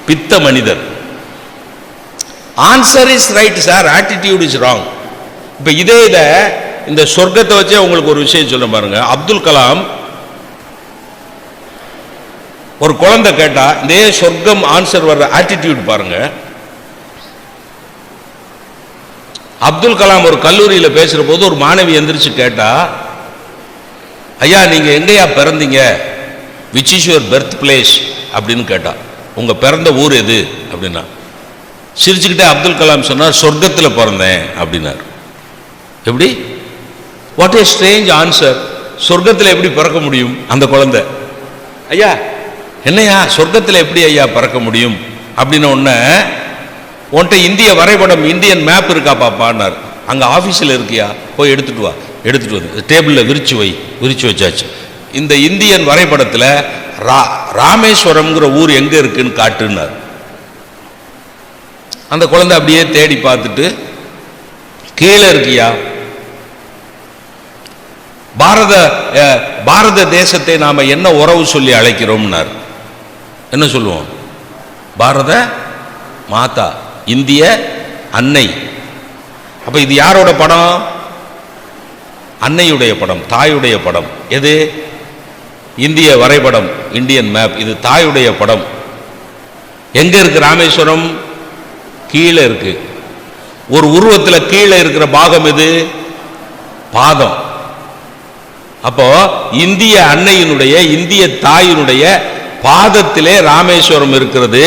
பித்த மனிதர். Answer is right sir, attitude is wrong. இப்ப இதே இந்த சொர்க்கத்தை வச்சே உங்களுக்கு ஒரு விஷயம் சொல்ல பாருங்க. அப்துல் கலாம் ஒரு குழந்தை கேட்டா இதே சொர்க்கம் ஆன்சர் வர்ற ஆட்டிடியூட் பாருங்க. அப்துல் கலாம் ஒரு கல்லூரியில் பேசுற போது ஒரு மாணவி எந்திரிச்சு கேட்டா, ஐயா நீங்க எங்கயா பிறந்தீங்க, which is your birth place அப்படின்னு கேட்டா, உங்க பிறந்த ஊர் எது அப்படின்னா, சிரிச்சுக்கிட்டே அப்துல் கலாம் சொன்னார், சொர்க்கத்தில் பிறந்தேன் அப்படின்னார். எப்படி? What A strange answer. சொர்க்கத்தில் எப்படி பிறக்க முடியும் அந்த குழந்தை? ஐயா என்னையா சொர்க்கத்தில் எப்படி ஐயா பிறக்க முடியும் அப்படின்னு ஒன்று, உன்கிட்ட இந்திய வரைபடம், இந்தியன் மேப் இருக்கா பாப்பான்னார். அங்கே ஆஃபீஸில் இருக்கியா, போய் எடுத்துட்டு வா. எடுத்துட்டு வந்து டேபிளில் விரிச்சு வச்சாச்சு. இந்த இந்தியன் வரைபடத்தில் ராமேஸ்வரம்ங்கிற ஊர் எங்கே இருக்குன்னு காட்டுன்னார். அந்த குழந்தை அப்படியே தேடி பார்த்துட்டு, கீழே இருக்கியா, பாரத தேசத்தை நாம என்ன உறவு சொல்லி அழைக்கிறோம்னார். என்ன சொல்லுவோம்? பாரத மாதா, இந்திய அன்னை. அப்ப இது யாரோட படம்? அன்னையுடைய படம், தாயுடைய படம். எது? இந்திய வரைபடம், இந்தியன் மேப். இது தாயுடைய படம். எங்க இருக்கு ராமேஸ்வரம்? கீழே இருக்கு. ஒரு உருவத்தில் கீழே இருக்கிற பாகம் எது? பாதம். அப்போ இந்திய அன்னையினுடைய, இந்திய தாயினுடைய பாதத்திலே ராமேஸ்வரம் இருக்கிறது.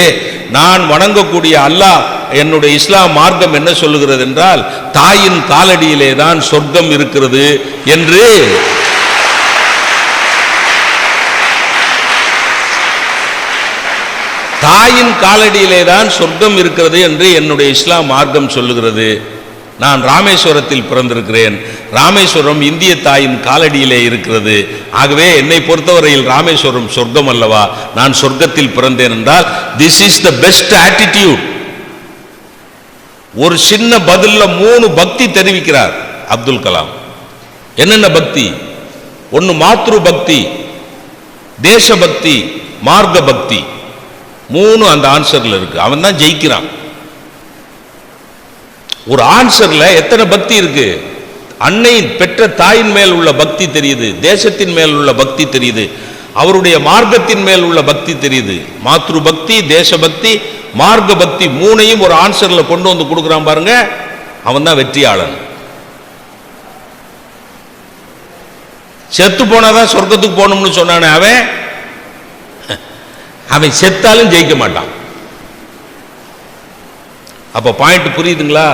நான் வணங்கக்கூடிய அல்லாஹ், என்னுடைய இஸ்லாம் மார்க்கம் என்ன சொல்லுகிறது என்றால், தாயின் காலடியிலே தான் சொர்க்கம் இருக்கிறது என்று தாயின் காலடியிலே தான் சொர்க்கம் இருக்கிறது என்று என்னுடைய இஸ்லாம் மார்க்கம் சொல்லுகிறது. நான் ராமேஸ்வரத்தில் பிறந்திருக்கிறேன். ராமேஸ்வரம் இந்திய தாயின் காலடியிலே இருக்கிறது. ஆகவே என்னை பொறுத்தவரையில் ராமேஸ்வரம் சொர்க்கம் அல்லவா, நான் சொர்க்கத்தில் பிறந்தேன் என்றால், this is the best attitude. ஒரு சின்ன பதில்ல 3 பக்தி தெரிவிக்கிறார் அப்துல் கலாம். என்னென்ன பக்தி? ஒன்னு மாத்ரு பக்தி, தேச பக்தி, மார்க்க பக்தி. 3 அந்த ஆன்சர்ல இருக்கு. அவன் தான் ஜெயிக்கிறான். ஒரு ஆன்சர்ல எத்தனை பக்தி இருக்கு? அன்னை பெற்ற தாயின் மேல் உள்ள பக்தி தெரியுது, தேசத்தின் மேல் உள்ள பக்தி தெரியுது, அவருடைய மார்க்கத்தின் மேல் உள்ள பக்தி தெரியுது. மாத்ரு பக்தி, தேச பக்தி, மார்க்க பக்தி 3ஐயும் ஒரு ஆன்சர்ல கொண்டு வந்து கொடுக்குறான் பாருங்க. அவன் தான் வெற்றியாளன். செத்து போனாதான் சொர்க்கத்துக்கு போகணும்னு சொன்னானே அவன் செத்தாலும் ஜெயிக்க மாட்டான். அப்ப பாயிண்ட் புரியுதுங்களா?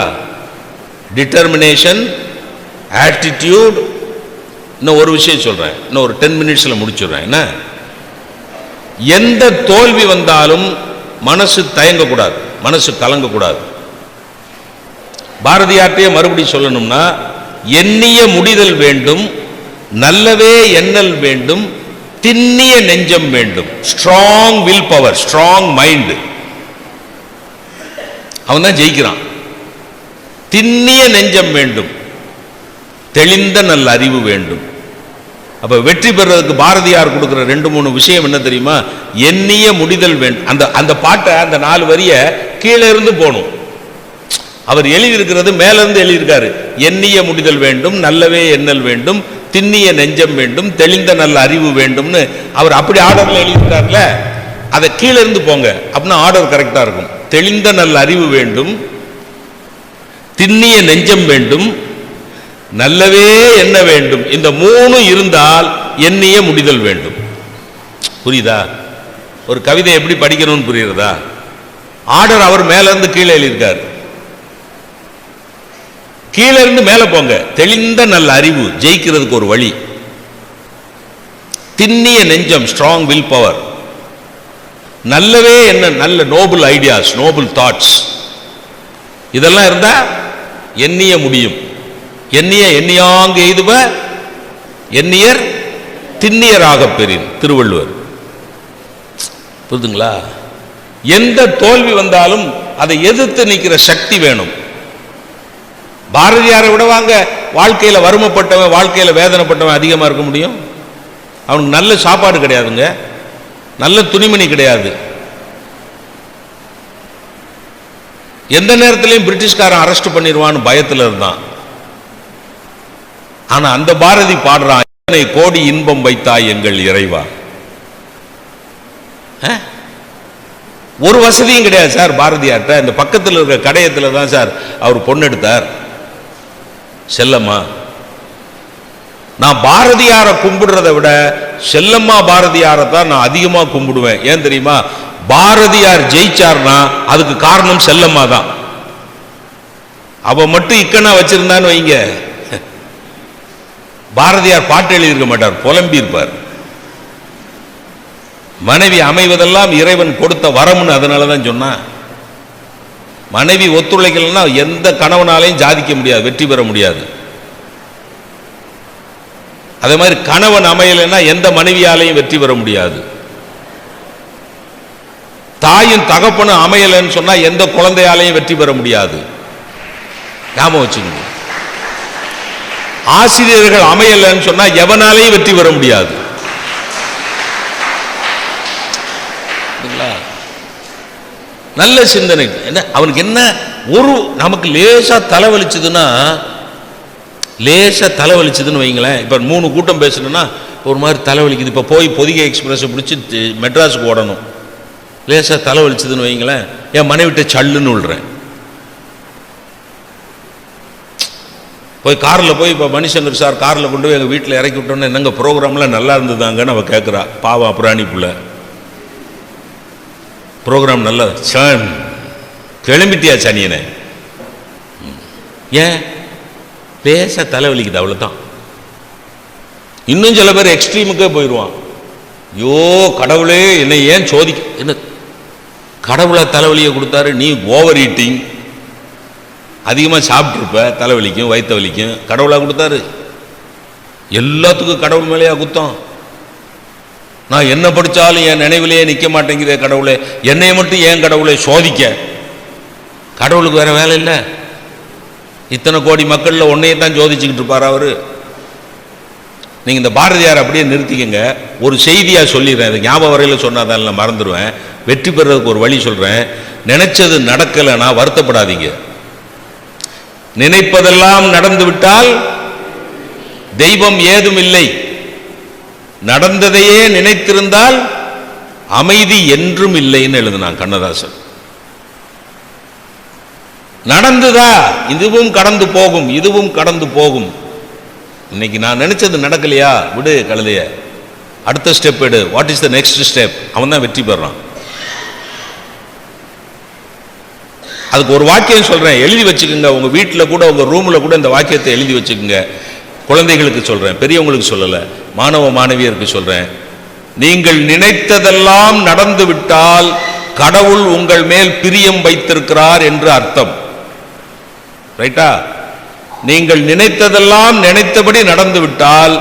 Determination, attitude. இன்னும் ஒரு விஷயம் சொல்றேன், இன்னும் ஒரு 10 மினிட்ஸ்ல முடிச்சுடுறேன். என்ன, எந்த தோல்வி வந்தாலும் மனசு தயங்கக்கூடாது, மனசு கலங்கக்கூடாது. பாரதியார்ட்டே மறுபடி சொல்லணும்னா, எண்ணிய முடிதல் வேண்டும், நல்லவே எண்ணல் வேண்டும், திண்ணிய நெஞ்சம் வேண்டும். Strong will power, strong mind, அவன் தான் ஜெயிக்கிறான். திண்ணிய நெஞ்சம் வேண்டும், தெளிந்த நல்ல அறிவு வேண்டும். அப்ப வெற்றி பெறுறதுக்கு பாரதியார் கொடுக்கிற 2-3 விஷயம் என்ன தெரியுமா? எண்ணிய முடிதல் வேண்டும். அந்த பாட்டை, அந்த 4 வரிய கீழே இருந்து போகணும். அவர் எழுதியிருக்கிறது மேல இருந்து எழுதியிருக்காரு. எண்ணிய முடிதல் வேண்டும், நல்லவே எண்ணல் வேண்டும், திண்ணிய நெஞ்சம் வேண்டும், தெளிந்த நல்ல அறிவு வேண்டும்னு அவர் அப்படி ஆர்டர்ல எழுதியிருக்காருல. அதை கீழே இருந்து போங்க, அப்படின்னா ஆர்டர் கரெக்டா இருக்கும். தெளிந்த நல்ல அறிவு வேண்டும், திண்ணிய நெஞ்சம் வேண்டும், நல்லவே எண்ண வேண்டும். இந்த 3 இருந்தால் எண்ணிய முடிதல் வேண்டும். புரியுதா? ஒரு கவிதை எப்படி படிக்கணும்னு புரியுறதா? ஆர்டர் அவர் மேல இருந்து கீழே எழுதியிருக்காரு. கீழே இருந்து மேல போங்க. தெளிந்த நல்ல அறிவு, ஜெயிக்கிறதுக்கு ஒரு வழி. திண்ணிய நெஞ்சம், ஸ்ட்ராங் வில் பவர். நல்லவே என்ன, நல்ல நோபல் ஐடியாஸ், நோபல் தாட்ஸ், இதெல்லாம் இருந்தா எண்ணிய முடியும். எண்ணிய எண்ணியாங்க எய்துவ எண்ணியர் திண்ணியராக பெறின், திருவள்ளுவர். புரியுதுங்களா? எந்த தோல்வி வந்தாலும் அதை எதிர்த்து நிற்கிற சக்தி வேணும். பாரதியாரை விடவாங்க வாழ்க்கையில வறுமைப்பட்டவன், வாழ்க்கையில வேதனைப்பட்டவன் அதிகமா இருக்க முடியும்? அவனுக்கு நல்ல சாப்பாடு கிடையாதுங்க, நல்ல துணிமணி கிடையாது. எந்த நேரத்திலையும் பிரிட்டிஷ்காரன் அரெஸ்ட் பண்ணிடுவான்னு பயத்தில் இருந்தான். ஆனா அந்த பாரதி பாடுறான், எத்தனை கோடி இன்பம் வைத்தாய் எங்கள் இறைவா. ஒரு வசதியும் கிடையாது சார் பாரதியார்ட்ட. இந்த பக்கத்தில் இருக்க கடையத்துல தான் சார் அவர் பொண்ணு எடுத்தார், செல்லம்மா. நான் பாரதியாரை கும்பிடுறதை விட செல்லம்மா பாரதியாரை தான் நான் அதிகமா கும்பிடுவேன். ஏன் தெரியுமா? பாரதியார் ஜெயிச்சார்னா அதுக்கு காரணம் செல்லம்மா தான். அவ மட்டும் இக்கனா வச்சிருந்தான்னு வைங்க, பாரதியார் பாட்டு எழுதியிருக்க மாட்டார், புலம்பி இருப்பார். மனைவி அமைவதெல்லாம் இறைவன் கொடுத்த வரம்னு அதனாலதான் சொன்னா. மனைவி ஒத்துழைக்கலன்னா எந்த கணவனாலையும் சாதிக்க முடியாது, வெற்றி பெற முடியாது. அதே மாதிரி கணவன் அமையலைன்னா எந்த மனைவியாலையும் வெற்றி பெற முடியாது. தாயும் தகப்பனும் அமையலைன்னு சொன்னா எந்த குழந்தையாலையும் வெற்றி பெற முடியாது. ஞாபகம் வச்சுக்கணும். ஆசிரியர்கள் அமையலைன்னு சொன்னா எவனாலையும் வெற்றி பெற முடியாது. நல்ல சிந்தனை. என்ன அவனுக்கு என்ன, ஒரு நமக்கு லேசா தலைவலிச்சதுன்னா, லேசா தலைவலிச்சதுன்னு வைங்களேன். இப்ப 3 கூட்டம் பேசணும்னா ஒரு மாதிரி தலைவலிக்குது. இப்ப போய் பொதிகை எக்ஸ்பிரஸ் பிடிச்சி மெட்ராஸுக்கு ஓடணும், லேசா தலைவலிச்சதுன்னு வைங்களேன், என் மனைவிட்ட சல்லுன்னு விடுறேன். போய் காரில் போய் இப்போ மணிசங்கர் சார் காரில் கொண்டு போய் எங்கள் வீட்டில் இறக்கி விட்டோன்னே, என்னங்க ப்ரோக்ராம்லாம் நல்லா இருந்ததாங்கன்னு அவள் கேட்குறா. பாவம் அப்புறாணி புள்ள, ப்ரோக்ராம் நல்லா சான் கிளம்பிட்டியா சனியனை? ஏன் பேச தலைவலிக்குது, அவ்வளோதான். இன்னும் சில பேர் எக்ஸ்ட்ரீமுக்கே போயிடுவான். ஐயோ கடவுளே என்னை ஏன் சோதிக்க, என்ன கடவுளை தலைவலியை கொடுத்தாரு, நீ ஓவர் ஈட்டிங், அதிகமாக சாப்பிட்ருப்ப, தலைவலிக்கும் வயிற்று வலிக்கும், கடவுளாக கொடுத்தாரு. எல்லாத்துக்கும் கடவுள் மேலேயா குத்தம்? நான் என்ன படித்தாலும் என் நினைவிலேயே நிற்க மாட்டேங்குதே கடவுளே, என்னைய மட்டும் ஏன் கடவுளை சோதிக்க? கடவுளுக்கு வேற வேலை இல்லை. இத்தனை கோடி மக்களில் ஒன்னையே தான் சோதிச்சுக்கிட்டு இருப்பார் அவரு. நீங்கள் இந்த பாரதியார் அப்படியே நிறுத்திக்கங்க. ஒரு செய்தியாக சொல்லிடுறேன், இது ஞாபகம் வரையில் சொன்னாதான் நான் மறந்துடுவேன். வெற்றி பெறதுக்கு ஒரு வழி சொல்கிறேன். நினைச்சது நடக்கலைன்னா வருத்தப்படாதீங்க. நினைப்பதெல்லாம் நடந்து விட்டால் தெய்வம் ஏதும் இல்லை. நடந்ததையே நினைத்திருந்தால் அமைதி என்றும் இல்லைன்னு எழுதினான் கண்ணதாசன். நடந்துதா, இதுவும் கடந்து போகும், இதுவும் கடந்து போகும். இன்னைக்கு நான் நினைச்சது நடக்கலையா, விடு கழுதைய, அடுத்த ஸ்டெப் எடு. What is the next step? அவன் தான் வெற்றி பெறான். அதுக்கு ஒரு வாக்கியம் சொல்றேன், எழுதி வச்சுக்கோங்க. உங்க வீட்டில் கூட உங்க ரூம்ல கூட இந்த வாக்கியத்தை எழுதி வச்சுக்கோங்க. குழந்தைகளுக்கு சொல்றேன், பெரியவங்களுக்கு சொல்லல, மாணவ மாணவியருக்கு சொல்றேன். நீங்கள் நினைத்ததெல்லாம் நடந்து விட்டால் கடவுள் உங்கள் மேல் பிரியம் வைத்திருக்கிறார் என்று அர்த்தம். ரைட்டா? நீங்கள் நினைத்ததெல்லாம் நினைத்தபடி நடந்து விட்டால்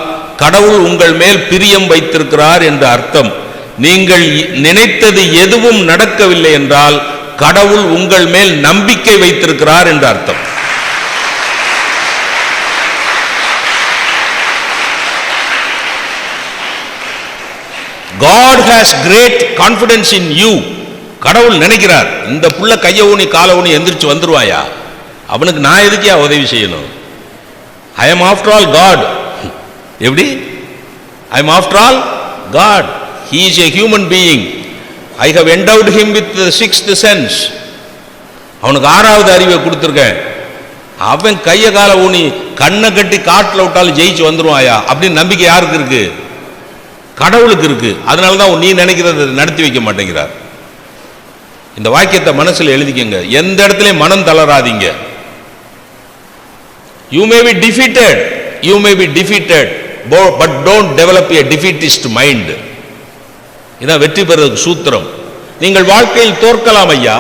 கடவுள் உங்கள் மேல் பிரியம் வைத்திருக்கிறார் என்று அர்த்தம். நீங்கள் நினைத்தது எதுவும் நடக்கவில்லை என்றால் கடவுள் உங்கள் மேல் நம்பிக்கை வைத்திருக்கிறார் என்று அர்த்தம். God has great confidence in you. கடவுள் நினைக்கிறார், இந்த புள்ள கைய ஊனி கால ஊனி எந்திரிச்சு வந்துருவாயா, அவனுக்கு நான் எதுக்கியா உதவி செய்யணும்? I am after all God. எப்படி? I am after all God. He is a human being. I have endowed him with the sixth sense. அவனுக்கு ஆறாவது அறிவை கொடுத்திருக்கேன். அவன் கைய கால ஊனி கண்ணை கட்டி காட்டில் விட்டாலும் ஜெயிச்சு வந்துருவாயா அப்படின்னு நம்பிக்கை யாருக்கு இருக்கு? கடவுளுக்கு இருக்கு. அதனாலதான் நீ நினைக்கிறத நடத்தி வைக்க மாட்டேங்கிறார். இந்த வாக்கியத்தை மனசுல எழுதிக்கங்க. எந்த இடத்துலயும் மனம் தளராதீங்க. You may be defeated, you may be defeated, but don't develop a defeatist mind. இதான் வெற்றி பெறுவதற்கு சூத்திரம். நீங்கள் வாழ்க்கையில் தோற்கலாம் ஐயா.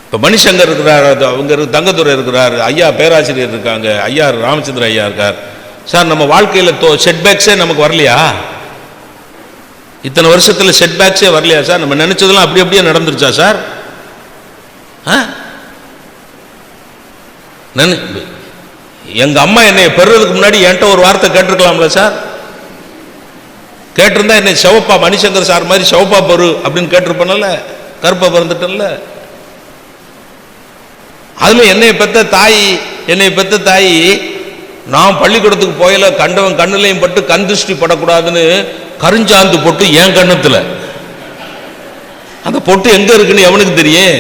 இப்ப மணிசங்கர் இருக்கிறார், அவங்க தங்கத்துறை இருக்கிறார், ஐயா பேராசிரியர் இருக்காங்க, ஐயா ராமச்சந்திர ஐயா இருக்கார். சார் நம்ம வாழ்க்கையில் செட்பேக்ஸே நமக்கு வரலையா? இத்தனை வருஷத்துல செட்பேக்ஸே வரலையா சார்? நம்ம நினைச்சதெல்லாம் அப்படி அப்படியே நடந்துருச்சா சார்? எங்க அம்மா என்னை பெறுறதுக்கு முன்னாடி என்கிட்ட ஒரு வார்த்தை கேட்டிருக்கலாம்ல சார்? கேட்டிருந்தா என்னை சிவப்பா மணிசங்கர் சார் மாதிரி சிவப்பா பெரு அப்படின்னு கேட்டிருப்பேன்ல, கருப்பா பிறந்துட்டேன்ல. அதுல என்னை பெத்த தாய் நான் பள்ளிக்கூடத்துக்கு போயல, கண்டவன் கண்ணுலையும் பட்டு கண் திருஷ்டி படக்கூடாதுன்னு கருஞ்சாந்து பொட்டு என் கண்ணத்துல. அந்த பொட்டு எங்க இருக்குன்னு எவனுக்கு தெரியும்?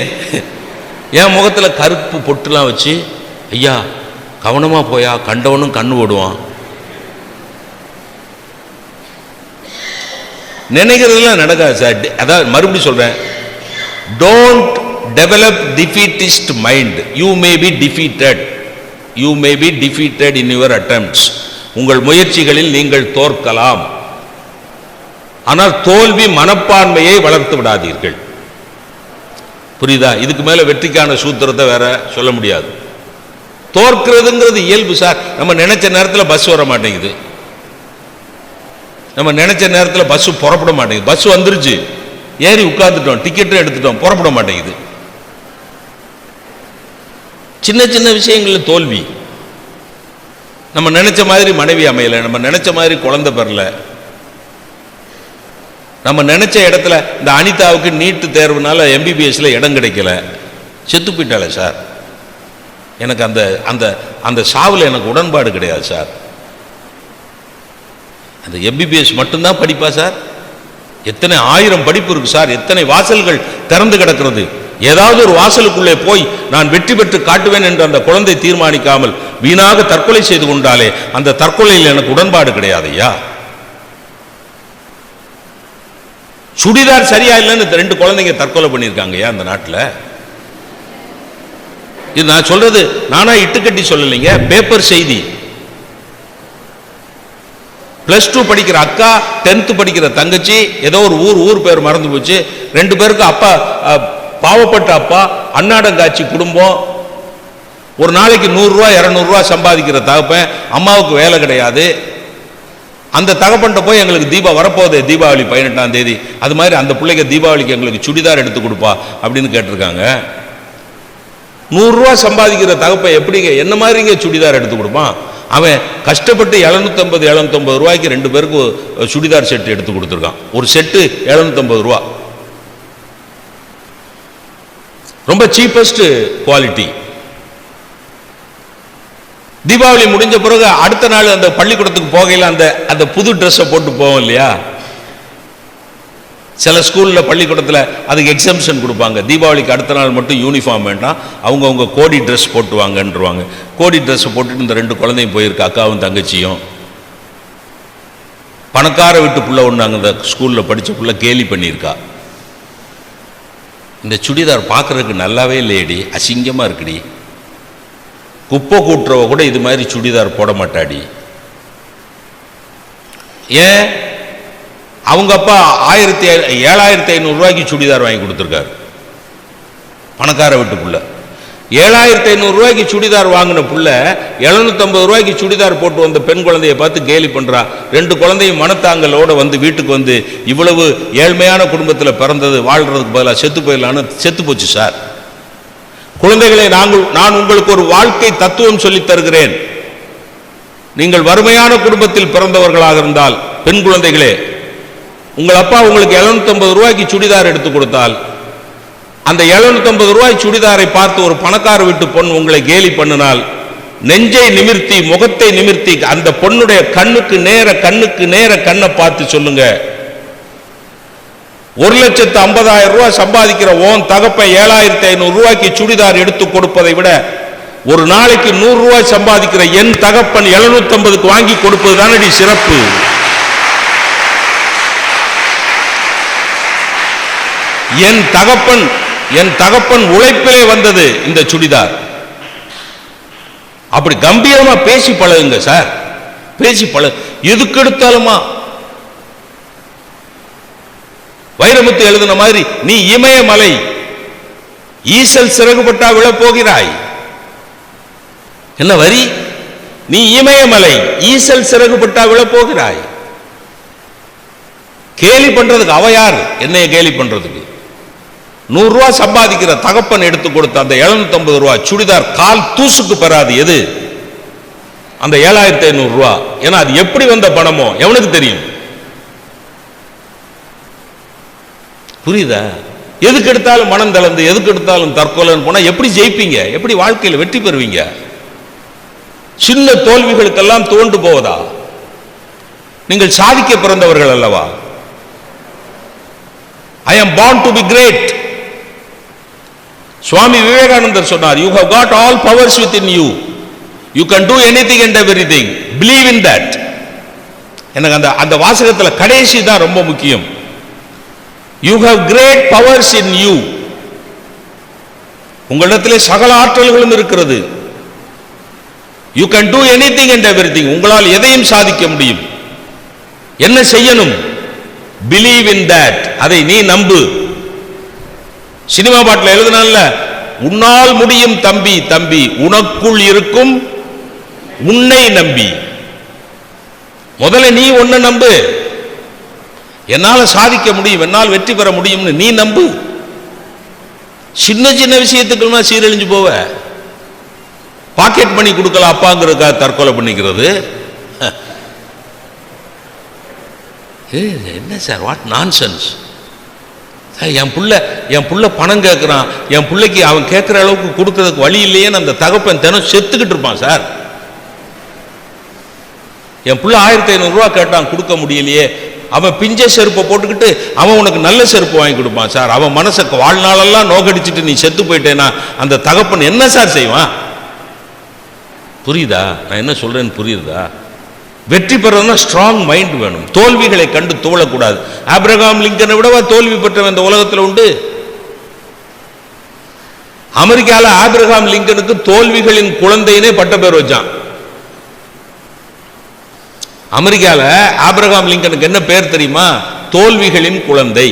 என் முகத்துல கருப்பு பொட்டுலாம் வச்சு, ஐயா கவனமா போயா, கண்டவனும் கண்ணு ஓடுவான். நினைக்கிறதுலாம் நடக்காது சார். அதாவது மறுபடியும் சொல்றேன், don't develop defeatist mind. You may be defeated, you may be defeated in your attempts. உங்கள் முயற்சிகளில் நீங்கள் தோற்கலாம். ஆனால் தோல்வி மனப்பான்மையை வளர்த்து விடாதீர்கள். புரியுதா? இதுக்கு மேல வெற்றிக்கான சூத்திரத்தை வேற சொல்ல முடியாது. தோற்கிறதுங்கிறது இயல்பு சார். நம்ம நினைச்ச நேரத்தில் பஸ் வர மாட்டேங்குது, நம்ம நினைச்ச நேரத்தில் பஸ் புறப்பட மாட்டேங்குது. பஸ் வந்துருச்சு, ஏறி உட்கார்ந்துட்டோம், டிக்கெட்டும் எடுத்துட்டோம், புறப்பட மாட்டேங்குது. சின்ன சின்ன விஷயங்கள்ல தோல்வி. நம்ம நினைச்ச மாதிரி மனைவி அமையல, நம்ம நினைச்ச மாதிரி குழந்தை பெறல, நம்ம நினைச்ச இடத்துல இந்த அனிதாவுக்கு நீட்டு தேர்வுனால எம்பிபிஎஸ்ல இடம் கிடைக்கல, செத்து போயிட்டாலே சார். எனக்கு அந்த அந்த அந்த சாவில் எனக்கு உடன்பாடு கிடையாது சார். அந்த எம்பிபிஎஸ் மட்டும்தான் படிப்பா சார்? எத்தனை ஆயிரம் படிப்பு இருக்கு சார், எத்தனை வாசல்கள் திறந்து கிடக்கிறது. ஏதாவது ஒரு வாசலுக்குள்ளே போய் நான் வெற்றி பெற்று காட்டுவேன் என்று அந்த குழந்தை தீர்மானிக்காமல் வீணாக தற்கொலை செய்து கொண்டாலே அந்த தற்கொலையில் எனக்கு உடன்பாடு கிடையாது ஐயா. சுடிதார் சரியா இல்லைன்னு 2 குழந்தைங்க தற்கொலை பண்ணியிருக்காங்க அந்த நாட்டில். இது நான் சொல்றது நானா இட்டுக்கட்டி சொல்லலைங்க, பேப்பர் செய்தி. +2 படிக்கிற அக்கா, 10th படிக்கிற தங்கச்சி, ஏதோ ஒரு ஊர் பேர் மறந்து போச்சு. 2 பேருக்கு அப்பா, பாவப்பட்ட அப்பா, அன்னாடங்காட்சி குடும்பம். ஒரு நாளைக்கு 100 ரூபா 200 ரூபா சம்பாதிக்கிற தகப்பன், அம்மாவுக்கு வேலை கிடையாது. அந்த தகப்பன்ட்ட போய் எங்களுக்கு வரப்போகுது தீபாவளி 18ஆம் தேதி, அது மாதிரி அந்த பிள்ளைங்க தீபாவளிக்கு எங்களுக்கு சுடிதார் எடுத்து கொடுப்பா அப்படின்னு கேட்டிருக்காங்க. 100 ரூபா சம்பாதிக்கிற தகப்பன் எப்படிங்க என்ன மாதிரிங்க சுடிதார் எடுத்து கொடுப்பான்? அவன் கஷ்டப்பட்டு 750 ரூபாய்க்கு 2 பேருக்கு சுடிதார் செட்டு எடுத்து கொடுத்துருக்கான். ஒரு செட்டு 750 ரூபா, ரொம்ப சீப்பஸ்ட் குவாலிட்டி. தீபாவளி முடிஞ்ச பிறகு அடுத்த நாள் அந்த பள்ளிக்கூடத்துக்கு போகையில் அந்த புது ட்ரெஸ்ஸை போட்டு போவோம் இல்லையா? சில ஸ்கூலில் பள்ளிக்கூடத்தில் அதுக்கு எக்ஸம்ஷன் கொடுப்பாங்க. தீபாவளிக்கு அடுத்த நாள் மட்டும் யூனிஃபார்ம் வேண்டாம், அவங்கவுங்க கோடி ட்ரெஸ் போட்டுவாங்கன்றவாங்க. கோடி ட்ரெஸ்ஸை போட்டுட்டு இந்த 2 குழந்தையும் போயிருக்கு, அக்காவும் தங்கச்சியும். பணக்கார வீட்டு புள்ள ஒன்று அங்கே இந்த ஸ்கூலில் படித்த புள்ள கேலி பண்ணியிருக்கா, இந்த சுடிதார் பார்க்குறதுக்கு நல்லாவே இல்லையடி, அசிங்கமாக இருக்குடி, குப்பை கூட்டுறவ கூட இது மாதிரி சுடிதார் போட மாட்டாடி. ஏன்? அவங்க அப்பா 7,500 ரூபாய்க்கு சுடிதார் வாங்கி கொடுத்துருக்காரு. பணக்கார வீட்டு புள்ள 7,500 ரூபாய்க்கு சுடிதார் வாங்கின புள்ள 750 ரூபாய்க்கு சுடிதார் போட்டு வந்த பெண் குழந்தையை பார்த்து கேலி பண்ணுறா. 2 குழந்தையும் மனத்தாங்கலோட வந்து வீட்டுக்கு வந்து, இவ்வளவு ஏழ்மையான குடும்பத்தில் பிறந்தது வாழ்றதுக்கு பதிலாக செத்து போயிடலான்னு செத்து போச்சு சார். குழந்தைகளை நான் உங்களுக்கு ஒரு வாழ்க்கை தத்துவம் சொல்லித் தருகிறேன். நீங்கள் வறுமையான குடும்பத்தில் பிறந்தவர்களாக இருந்தால், பெண் குழந்தைகளே, உங்கள் அப்பா உங்களுக்கு 750 ரூபாய்க்கு சுடிதார் எடுத்து கொடுத்தால், அந்த 750 ரூபாய் சுடிதாரை பார்த்து ஒரு பணக்கார வீட்டு பொண்ணு உங்களை கேலி பண்ணினால், நெஞ்சை நிமிர்த்தி முகத்தை நிமிர்த்தி அந்த பொண்ணுடைய கண்ணுக்கு நேர கண்ணை பார்த்து சொல்லுங்க, 1,50,000 ரூபாய் சம்பாதிக்கிற ஓன் தகப்பை 7,500 ரூபாய்க்கு சுடிதார் எடுத்து கொடுப்பதை விட ஒரு நாளைக்கு 100 ரூபாய் சம்பாதிக்கிற என் தகப்பன் 750க்கு வாங்கி கொடுப்பது தானடி சிறப்பு. என் தகப்பன் உழைப்பிலே வந்தது இந்த சுடிதார். அப்படி கம்பீரமா பேசி பழகுங்க சார், பேசி பழகு. எதுக்கு எடுத்தாலுமா வைரமுத்து எழுதின மாதிரி, நீ இமயமலை ஈசல் சிறகுபட்டா விழப்போகிறாய். என்ன வரி? நீ இமயமலை ஈசல் சிறகுபட்டா விழப்போகிறாய். கேலி பண்றதுக்கு அவ யார்? என்னைய கேலி பண்றதுக்கு. 100 ரூபாய் சம்பாதிக்கிற தகப்பன் எடுத்து கொடுத்த அந்த 750 ரூபாய் சுடிதார் கால் தூசுக்கு பெறாது. எது? அந்த 7,500 ரூபாய். ஏன்னா அது எப்படி வந்த பணமோ எவனுக்கு தெரியும்? புரியுதா? எதுக்கு எடுத்தாலும் மனம் தளர்ந்து, எதுக்கு எடுத்தாலும் தற்கொலைன்னு போனா எப்படி ஜெயிப்பீங்க? எப்படி வாழ்க்கையில் வெற்றி பெறுவீங்க? சின்ன தோல்விகளுக்கெல்லாம் தோண்டு போவதா? நீங்கள் சாதிக்க பிறந்தவர்கள் அல்லவா? I am born to be great. சுவாமி விவேகானந்தர் சொன்னார், you have got all powers within you, you can do anything and everything, believe in that. எனக்கு அந்த வாசகத்தில் கடைசி தான் ரொம்ப முக்கியம். You have great powers in you. உங்களிடத்திலே சகல ஆற்றல்களும் இருக்கிறது. You can do anything and everything. உங்களால் எதையும் சாதிக்க முடியும். என்ன செய்யணும்? Believe in that. அதை நீ நம்பு. சினிமா பாட்டில் எழுதினால, உன்னால் முடியும் தம்பி தம்பி, உனக்குள் இருக்கும் உன்னை நம்பி. முதல்ல நீ ஒன்ன நம்பு. என்னால சாதிக்க முடியும், என்னால் வெற்றி பெற முடியும்னு நீ நம்பு. சின்ன சின்ன விஷயத்துக்குமா சீரழிஞ்சு போவ. பாக்கெட் பண்ணி கொடுக்கல அப்பாங்கிறதுக்காக தற்கொலை பண்ணிக்கிறது. என்ன சார், வாட் நான்சென்ஸ். என் புள்ள பணம் கேட்குறான், என் பிள்ளைக்கு அவன் கேட்குற அளவுக்கு கொடுக்கறதுக்கு வழி இல்லையேன்னு அந்த தகப்பன் தினம் செத்துக்கிட்டு இருப்பான் சார். என் புள்ள 1,500 ரூபா கேட்டான், கொடுக்க முடியலையே. அவன் பிஞ்ச செருப்பை போட்டுக்கிட்டு அவன் உனக்கு நல்ல செருப்பு வாங்கி கொடுப்பான் சார். அவன் மனசை வாழ்நாளெல்லாம் நோக்கடிச்சிட்டு நீ செத்து போயிட்டேன்னா அந்த தகப்பன் என்ன சார் செய்வான்? புரியுதா நான் என்ன சொல்றேன்னு? புரியுதா? வெற்றி பெறதுன்னா ஸ்ட்ராங் மைண்ட் வேணும். தோல்விகளை கண்டு தோழக்கூடாது. ஆபிரகாம் லிங்கனை விடவா தோல்வி பெற்றவன் இந்த உலகத்தில் உண்டு? அமெரிக்காவில் ஆபிரகாம் லிங்கனுக்கு தோல்விகளின் குழந்தையினே பட்ட பேர் வச்சான். அமெரிக்காவில் ஆபிரகாம் லிங்கனுக்கு என்ன பேர் தெரியுமா? தோல்விகளின் குழந்தை.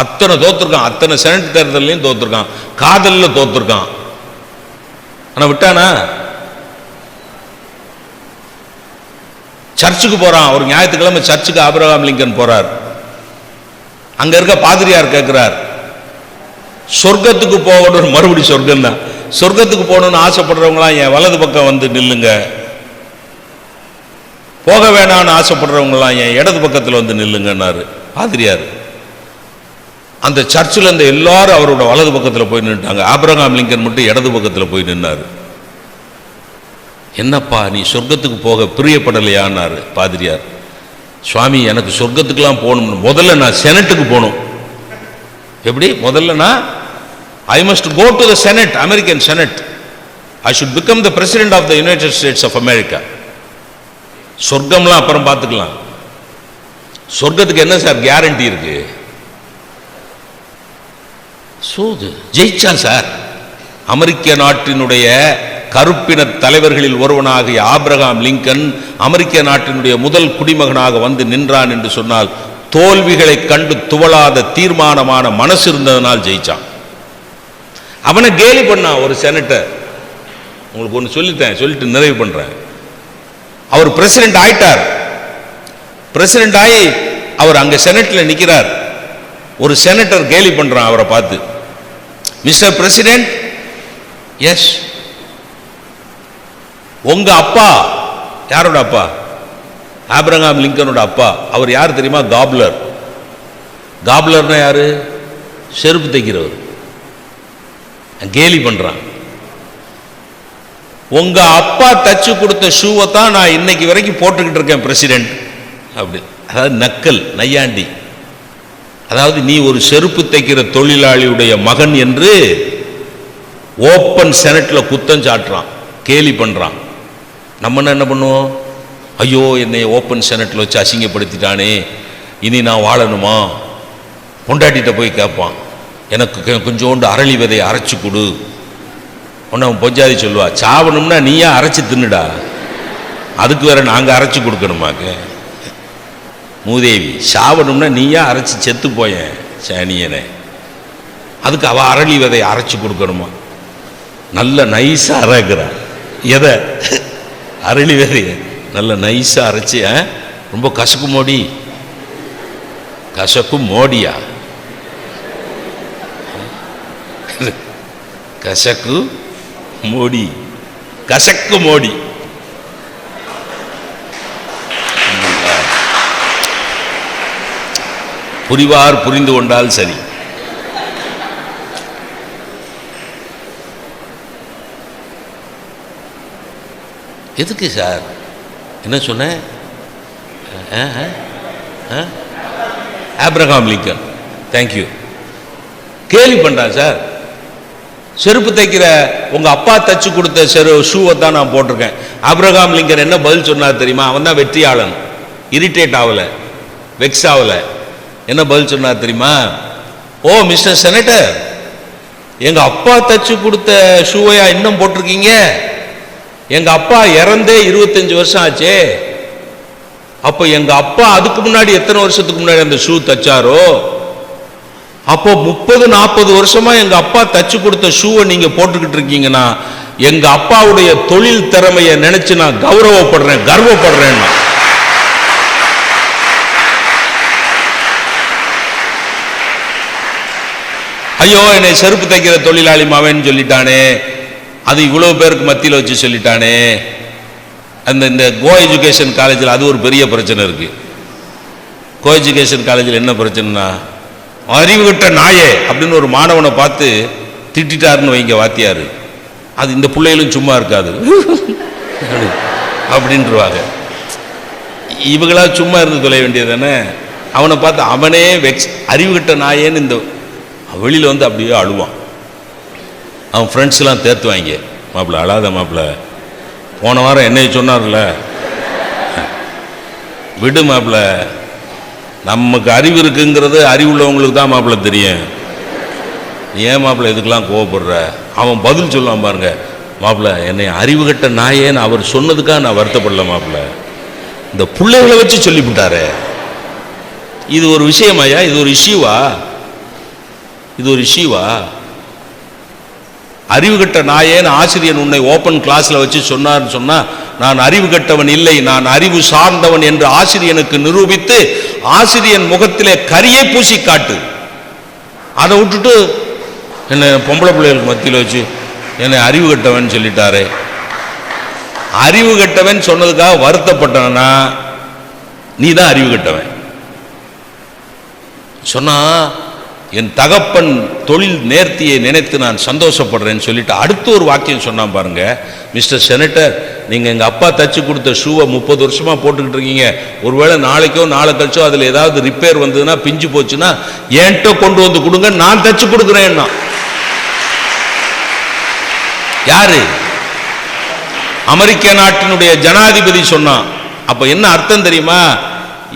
அத்தனை தோத்துருக்கான், அத்தனை செனட் தேர்தலையும் தோத்துருக்கான், காதலில் தோத்துருக்கான். ஆனா விட்டானா? சர்ச்சுக்கு போறான். ஒரு ஞாயிற்றுக்கிழமை சர்ச்சுக்கு ஆபிரகாம் லிங்கன் போறார். அங்க இருக்க பாதிரியார் கேட்கிறார், சொர்க்கத்துக்கு போகணும், மறுபடி சொர்க்கம் தான், சொர்க்கத்துக்கு போகணும்னு ஆசைப்படுறவங்களாம் என் வலது பக்கம் வந்து நில்லுங்க, போக வேணான்னு ஆசைப்படுறவங்களாம் என் இடது பக்கத்தில் வந்து நில்லுங்கன்னாரு பாதிரியார். அந்த சர்ச்சில் இருந்த எல்லாரும் அவரோட வலது பக்கத்தில் போய் நின்றுட்டாங்க. ஆபிரகாம் லிங்கன் மட்டும் இடது பக்கத்தில் போய் நின்னாரு. என்னப்பா நீ சொர்க்கத்துக்கு போக பிரியப்படலையான்னாரு பாதிரியார். சுவாமி எனக்கு சொர்க்கத்துக்கெல்லாம் போகணும், முதல்ல நான் செனட்டுக்கு போகணும். எப்படி? முதல்ல நான் I must go to the senate, American senate. I should become the president of the United States of America. சொர்க்கம்லாம் அப்புறம் பார்த்துக்கலாம். சொர்க்கத்துக்கு என்ன சார் கேரண்டி இருக்கு? ஜெயிச்சான் சார். அமெரிக்க நாட்டினுடைய கருப்பின தலைவர்களில் ஒருவனாகிய ஆபிரகாம் லிங்கன் அமெரிக்க நாட்டினுடைய முதல் குடிமகனாக வந்து நின்றான் என்று சொன்னால் தோல்விகளை கண்டு துவளாத தீர்மானமான மனசு இருந்ததனால் ஜெயிச்சான். அவனை கேலி பண்ணான் ஒரு செனட்டர். உங்களுக்கு ஒன்று சொல்லிட்டு நிறைவு பண்றேன். அவர் பிரசிடென்ட் ஆயிட்டார். பிரசிடென்ட் ஆகி அவர் அங்க செனட்ல நிக்கிறார். ஒரு செனட்டர் கேலி பண்றான் அவரை பார்த்து, மிஸ்டர் பிரசிடென்ட், எஸ், உங்க அப்பா, யாரோட அப்பா? ஆபிரகாம் லிங்கனோட அப்பா. அவர் யார் தெரியுமா? காப்லர். காப்லர்னா யாரு? செருப்பு தைக்கிறவர். கேலி பண்றான். உங்க அப்பா தச்சு கொடுத்த ஷூவை தான் நான் இன்னைக்கு வரைக்கும் போட்டுக்கிட்டு இருக்கேன் பிரசிடென்ட். அப்படி, அதாவது நக்கல், நையாண்டி. அதாவது நீ ஒரு செருப்பு தைக்கிற தொழிலாளியுடைய மகன் என்று ஓப்பன் செனட்ல குத்தம் சாட்டுறான், கேலி பண்றான். நம்ம என்ன பண்ணுவோம்? ஐயோ, என்னை ஓப்பன் செனட்ல வச்சு அசிங்கப்படுத்திட்டானே, இனி நான் வாழணுமா? பொண்டாட்டிகிட்ட போய் கேட்பான், எனக்கு கொஞ்சோண்டு அரளி விதையை அரைச்சி கொடு. உன்னை பொஞ்சாதி சொல்லுவா, சாவணும்னா நீயா அரைச்சி தின்னுடா, அதுக்கு வேற நாங்க அரைச்சி கொடுக்கணுமாக்கு? மூதேவி, சாவணும்னா நீயா அரைச்சி செத்து போயேன் சனியனை, அதுக்கு அவ அரளி விதையை அரைச்சி கொடுக்கணுமா? நல்ல நைஸா அரைக்கிறான். எதை? அரளி விதைய நல்ல நைஸா அரைச்சி, ரொம்ப கசக்கு மோடி. கசக்கு மோடியா? கசக்கு மோடி, கசக்கு மோடி. புரிவார் புரிந்து கொண்டால் சரி. எதுக்கு சார்? என்ன சொன்ன? Abraham Lincoln. தேங்க்யூ. கேலி பண்றான் சார். செருப்பு தைக்கிற உங்க அப்பா தச்சு கொடுத்த ஷூவை தான் நான் போட்டிருக்கேன். ஆபிரகாம் லிங்கன் என்ன பதில் சொன்னார் தெரியுமா? அவன் தான் வெற்றியாளன். இரிட்டேட் ஆகல, வெக்ஸ் ஆகல. என்ன பதில் சொன்னார் தெரியுமா? ஓ மிஸ்டர் செனட்டர், எங்க அப்பா தச்சு கொடுத்த ஷூவையா இன்னும் போட்டிருக்கீங்க? எங்க அப்பா இறந்தே 25 வருஷம் ஆச்சே. அப்ப எங்க அப்பா அதுக்கு முன்னாடி எத்தனை வருஷத்துக்கு முன்னாடி அந்த ஷூ தச்சாரோ, அப்போ 30-40 வருஷமா எங்க அப்பா தச்சு கொடுத்த ஷூவை நீங்க போட்டுக்கிட்டு இருக்கீங்கன்னா எங்க அப்பாவுடைய தொழில் திறமையை நினைச்சு நான் கௌரவப்படுறேன், கர்வப்படுறேன். ஐயோ, என்னை செருப்பு தைக்கிற தொழிலாளி மாவேன்னு சொல்லிட்டானே, அது இவ்வளவு பேருக்கு மத்தியில் வச்சு சொல்லிட்டானே. இந்த கோ எஜுகேஷன் காலேஜில் அது ஒரு பெரிய பிரச்சனை இருக்கு. கோ எஜுகேஷன் காலேஜில் என்ன பிரச்சனைனா, அறிவுகட்ட நாயே அப்படின்னு ஒரு மாணவனை பார்த்து திட்டாருன்னு வைங்க வாத்தியாரு, அது இந்த பிள்ளைகளும் சும்மா இருக்காது அப்படின்ட்டுருவாங்க. இவங்களா சும்மா இருந்து தொலை வேண்டியது தானே. அவனை பார்த்து அவனே அறிவுகட்ட நாயேன்னு இந்த வெளியில் வந்து அப்படியே அழுவான். அவன் ஃப்ரெண்ட்ஸ்லாம் தேர்த்துவாங்க, மாப்பிள்ள அழாத மாப்பிள்ள, போன வாரம் என்னை சொன்னார்ல, விடு மாப்பிள்ள, நமக்கு அறிவு இருக்குங்கிறது அறிவுள்ளவங்களுக்கு தான் மாப்பிள்ள தெரியும். ஏன் மாப்பிள்ள இதுக்கெல்லாம் கோவப்படுற? அவன் பதில் சொல்லுவான் பாருங்க, மாப்பிள்ள என்னை அறிவு கட்ட நாயேன்னு அவர் சொன்னதுக்காக நான் வருத்தப்படல மாப்பிள்ள, இந்த பிள்ளைகளை வச்சு சொல்லிவிட்டாரு. இது ஒரு விஷயமாயா? இது ஒரு இஷ்யூவா? இது ஒரு இஷ்யூவா? அறிவு கட்ட நாயேன்னு ஆசிரியன் உன்னை ஓப்பன் கிளாஸ்ல வச்சு சொன்னார்னு சொன்னா, நான் அறிவு கட்டவன் இல்லை, நான் அறிவு சார்ந்தவன் என்று ஆசிரியனுக்கு நிரூபித்து ஆசிரியன் முகத்திலே கரியை பூசி காட்டு. அதை விட்டுட்டு என்ன பொம்பளை பிள்ளைகளுக்கு மத்தியில் வச்சு என்னை அறிவு கட்டவன் சொல்லிட்டாரு. அறிவு கட்டவன் சொன்னதுக்காக வருத்தப்பட்டவனா நீ தான் அறிவு கட்டவன். சொன்னா என் தகப்பன் தொழில் நேர்த்தியை நினைத்து நான் சந்தோஷப்படுறேன்னு சொல்லிட்டு அடுத்த ஒரு வாக்கியம் சொன்னான் பாருங்க, மிஸ்டர் செனட்டர், நீங்கள் எங்கள் அப்பா தச்சு கொடுத்த ஷூவை 30 வருஷமாக போட்டுக்கிட்டு இருக்கீங்க, ஒருவேளை நாளைக்கோ நாளை கழிச்சோ அதில் ஏதாவது ரிப்பேர் வந்ததுன்னா பிஞ்சு போச்சுன்னா என்கிட்ட கொண்டு வந்து கொடுங்க, நான் தச்சு கொடுக்குறேன்னா. யாரு? அமெரிக்க நாட்டினுடைய ஜனாதிபதி சொன்னான். அப்ப என்ன அர்த்தம் தெரியுமா?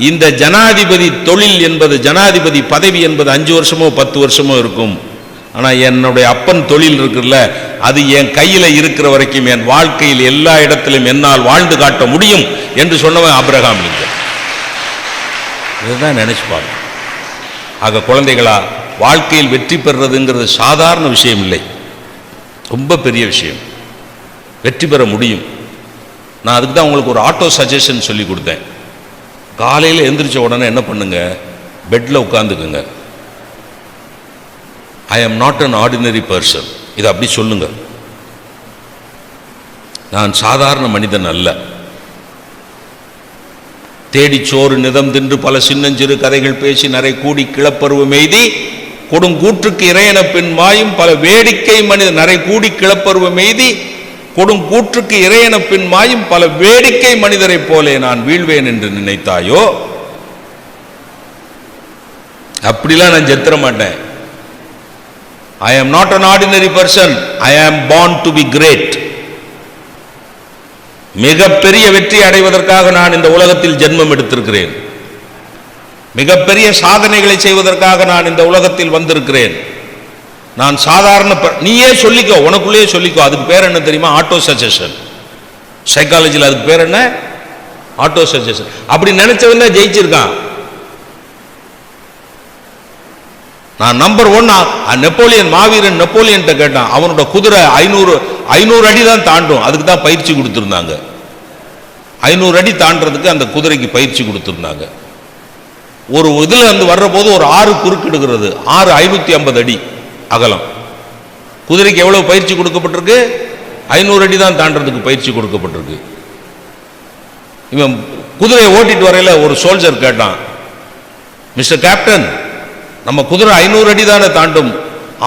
இந்த ஜனாதிபதி தொழில் என்பது, ஜனாதிபதி பதவி என்பது 5 வருஷமோ 10 வருஷமோ இருக்கும். ஆனா என்னுடைய அப்பன் தொழில் இருக்குல்ல, அது என் கையில இருக்கிற வரைக்கும் என் வாழ்க்கையில் எல்லா இடத்திலும் என்னால் வாழ்ந்து காட்ட முடியும் என்று சொன்னவன் ஆபிரகாம் லிங்கன். இதுதான் நினைச்சு பாருங்க. ஆக குழந்தைகளா, வாழ்க்கையில் வெற்றி பெறுறதுங்கிறது சாதாரண விஷயம் இல்லை, ரொம்ப பெரிய விஷயம். வெற்றி பெற முடியும். நான் அதுக்கு தான் உங்களுக்கு ஒரு ஆட்டோ சஜஷன் சொல்லி கொடுத்தேன். காலையில் எந்திரிச்ச உடனே என்ன பண்ணுங்க, பெட்டில் உட்காந்துக்குங்க. ஐ am not an ordinary person. இதை அப்படி சொல்லுங்க. நான் சாதாரண மனிதன் அல்ல. தேடி சோறு நிதம் தின்று பல சின்னஞ்சிறு கதைகள் பேசி நரை கூடி கிளப்பருவம் எய்தி கொடுங்கூற்றுக்கு இறையன பின் மாயும் பல வேடிக்கை மனிதன் நரை கூடி கிளப்பருவம் எய்தி கொடுங்கூற்றுக்கு இறையன பின் மாயும் பல வேடிக்கை மனிதரை போலே நான் வீழ்வேன் என்று நினைத்தாயோ? அப்படிலாம் நான் செத்துற மாட்டேன். I am not an ordinary person. I am born to be great. மிகப்பெரிய வெற்றி அடைவதற்காக நான் இந்த உலகத்தில் ஜென்மம் எடுத்திருக்கிறேன். மிகப்பெரிய சாதனைகளை செய்வதற்காக நான் இந்த உலகத்தில் வந்திருக்கிறேன். நான் சாதாரண நீயே சொல்லிக்கோ, உனக்குள்ளேயே சொல்லிக்கோ. அதுக்கு பேர் என்ன தெரியுமா? Auto suggestion. சைக்காலஜியில் அதுக்கு பேர் என்ன? Auto suggestion. அப்படி நினைச்சவன் தான் ஜெயிச்சிருக்கான். நான் நம்பர் 1 நெப்போலியன், மாவீரன் நெப்போலியன் கேட்டான். அவனோட குதிரை 500 அடி தான் தாண்டும். அதுக்கு தான் பயிற்சி கொடுத்துருந்தாங்க. 500 அடி தாண்டறதுக்கு அந்த குதிரைக்கு பயிற்சி கொடுத்துருந்தாங்க. ஒரு இதுல வந்து வர்ற போது ஒரு 6 குறுக்கிடுகிறது. 6 550 அடி அகலம். குதிரைக்கு எவ்வளவு பயிற்சி கொடுக்கப்பட்டிருக்கு? 500 அடி தான் தாண்டறதுக்கு பயிற்சி கொடுக்கப்பட்டிருக்கு. இவன் குதிரையை ஓட்டிட்டு வரையில ஒரு சோல்ஜர் கேட்டான், மிஸ்டர் கேப்டன், நம்ம குதிரை 500 அடி தானே தாண்டும்,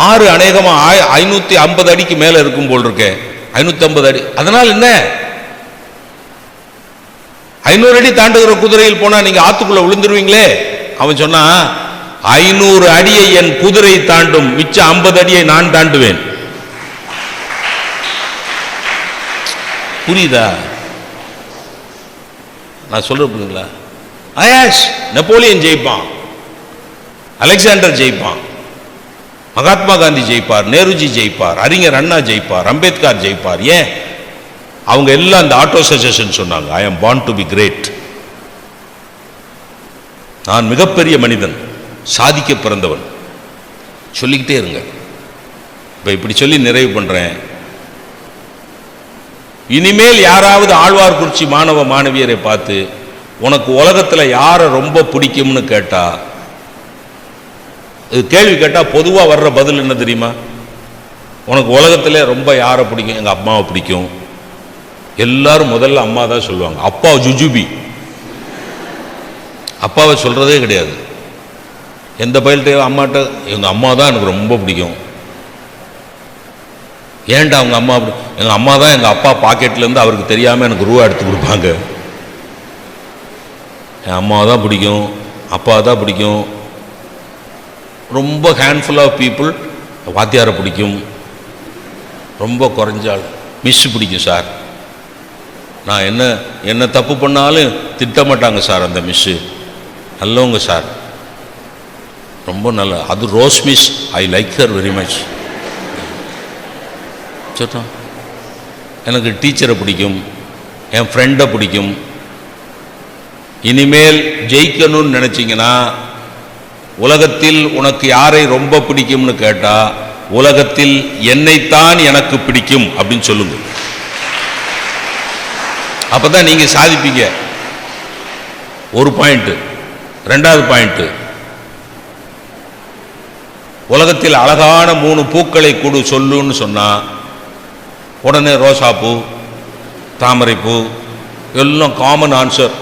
6 அநேகமா 550 அடிக்கு மேல இருக்கும் போல் இருக்கேன். 550 அடி, அதனால் என்ன? 500 அடி தாண்டுகிற குதிரையில் போனா நீங்க ஆத்துக்குள்ள விழுந்துருவீங்களே. அவன் சொன்னா, 500 அடியை என் குதிரை தாண்டும், மிச்ச 50 அடியை நான் தாண்டுவேன். புரியுதா நான் சொல்றீங்களா? ஆயாஷ் நெப்போலியன் ஜெயிப்பான், அலெக்சாண்டர் ஜெயிப்பான், மகாத்மா காந்தி ஜெயிப்பார், நேருஜி ஜெயிப்பார், அறிஞர் அண்ணா ஜெயிப்பார், அம்பேத்கர் ஜெயிப்பார். ஏன்? அவங்க எல்லாம் அந்த ஆட்டோ சஜஷன் சொன்னாங்க. ஐ am born to be great. நான் மிகப்பெரிய மனிதன், சாதிக்க பிறந்தவன். சொல்லிக்கிட்டே இருங்க. இப்ப இப்படி சொல்லி நிறைவு பண்றேன். இனிமேல் யாராவது ஆழ்வார்குறிச்சி மாணவ மாணவியரை பார்த்து உனக்கு உலகத்துல யாரை ரொம்ப பிடிக்கும்னு கேட்டா, கேள்வி கேட்டா பொதுவா வர்ற பதில் என்ன தெரியுமா? உனக்கு உலகத்துல ரொம்ப யாரை பிடிக்கும்? எங்க அம்மாவை பிடிக்கும். எல்லாரும் முதல்ல அம்மா தான் சொல்லுவாங்க. அப்பா ஜுஜுபி, அப்பாவை சொல்றதே கிடையாது. எந்த பயில்கிட்ட அம்மாட்ட எங்க அம்மா தான் எனக்கு ரொம்ப பிடிக்கும். ஏன்டா அவங்க அம்மா? எங்க அம்மா தான் எங்க அப்பா பாக்கெட்ல இருந்து அவருக்கு தெரியாம எனக்கு ரூபா எடுத்து கொடுப்பாங்க. என் அம்மாவை தான் பிடிக்கும், அப்பா தான் பிடிக்கும். ரொம்ப ஹேண்ட்ஃபுல் ஆஃப் பீப்புள் வாத்தியாரை பிடிக்கும். ரொம்ப குறைஞ்சாள் மிஸ் பிடிக்கும் சார். நான் என்ன தப்பு பண்ணாலும் திட்டமாட்டாங்க சார் அந்த மிஸ்ஸு, நல்லவங்க சார், ரொம்ப நல்ல. அது rose miss, I like her very much. சொல்றோம். எனக்கு டீச்சரை பிடிக்கும், என் ஃப்ரெண்டை பிடிக்கும். இனிமேல் ஜெயிக்கணும்னு நினைச்சிங்கன்னா, உலகத்தில் உனக்கு யாரை ரொம்ப பிடிக்கும்னு கேட்டா, உலகத்தில் என்னைத்தான் எனக்கு பிடிக்கும் அப்படின்னு சொல்லுங்க. அப்பதான் நீங்க சாதிப்பீங்க. ஒரு பாயிண்ட். ரெண்டாவது பாயிண்ட், உலகத்தில் அழகான 3 பூக்களை கொடு சொல்லுன்னு சொன்னா உடனே ரோசாப்பூ, தாமரைப்பூ, எல்லாம் காமன் ஆன்சர்.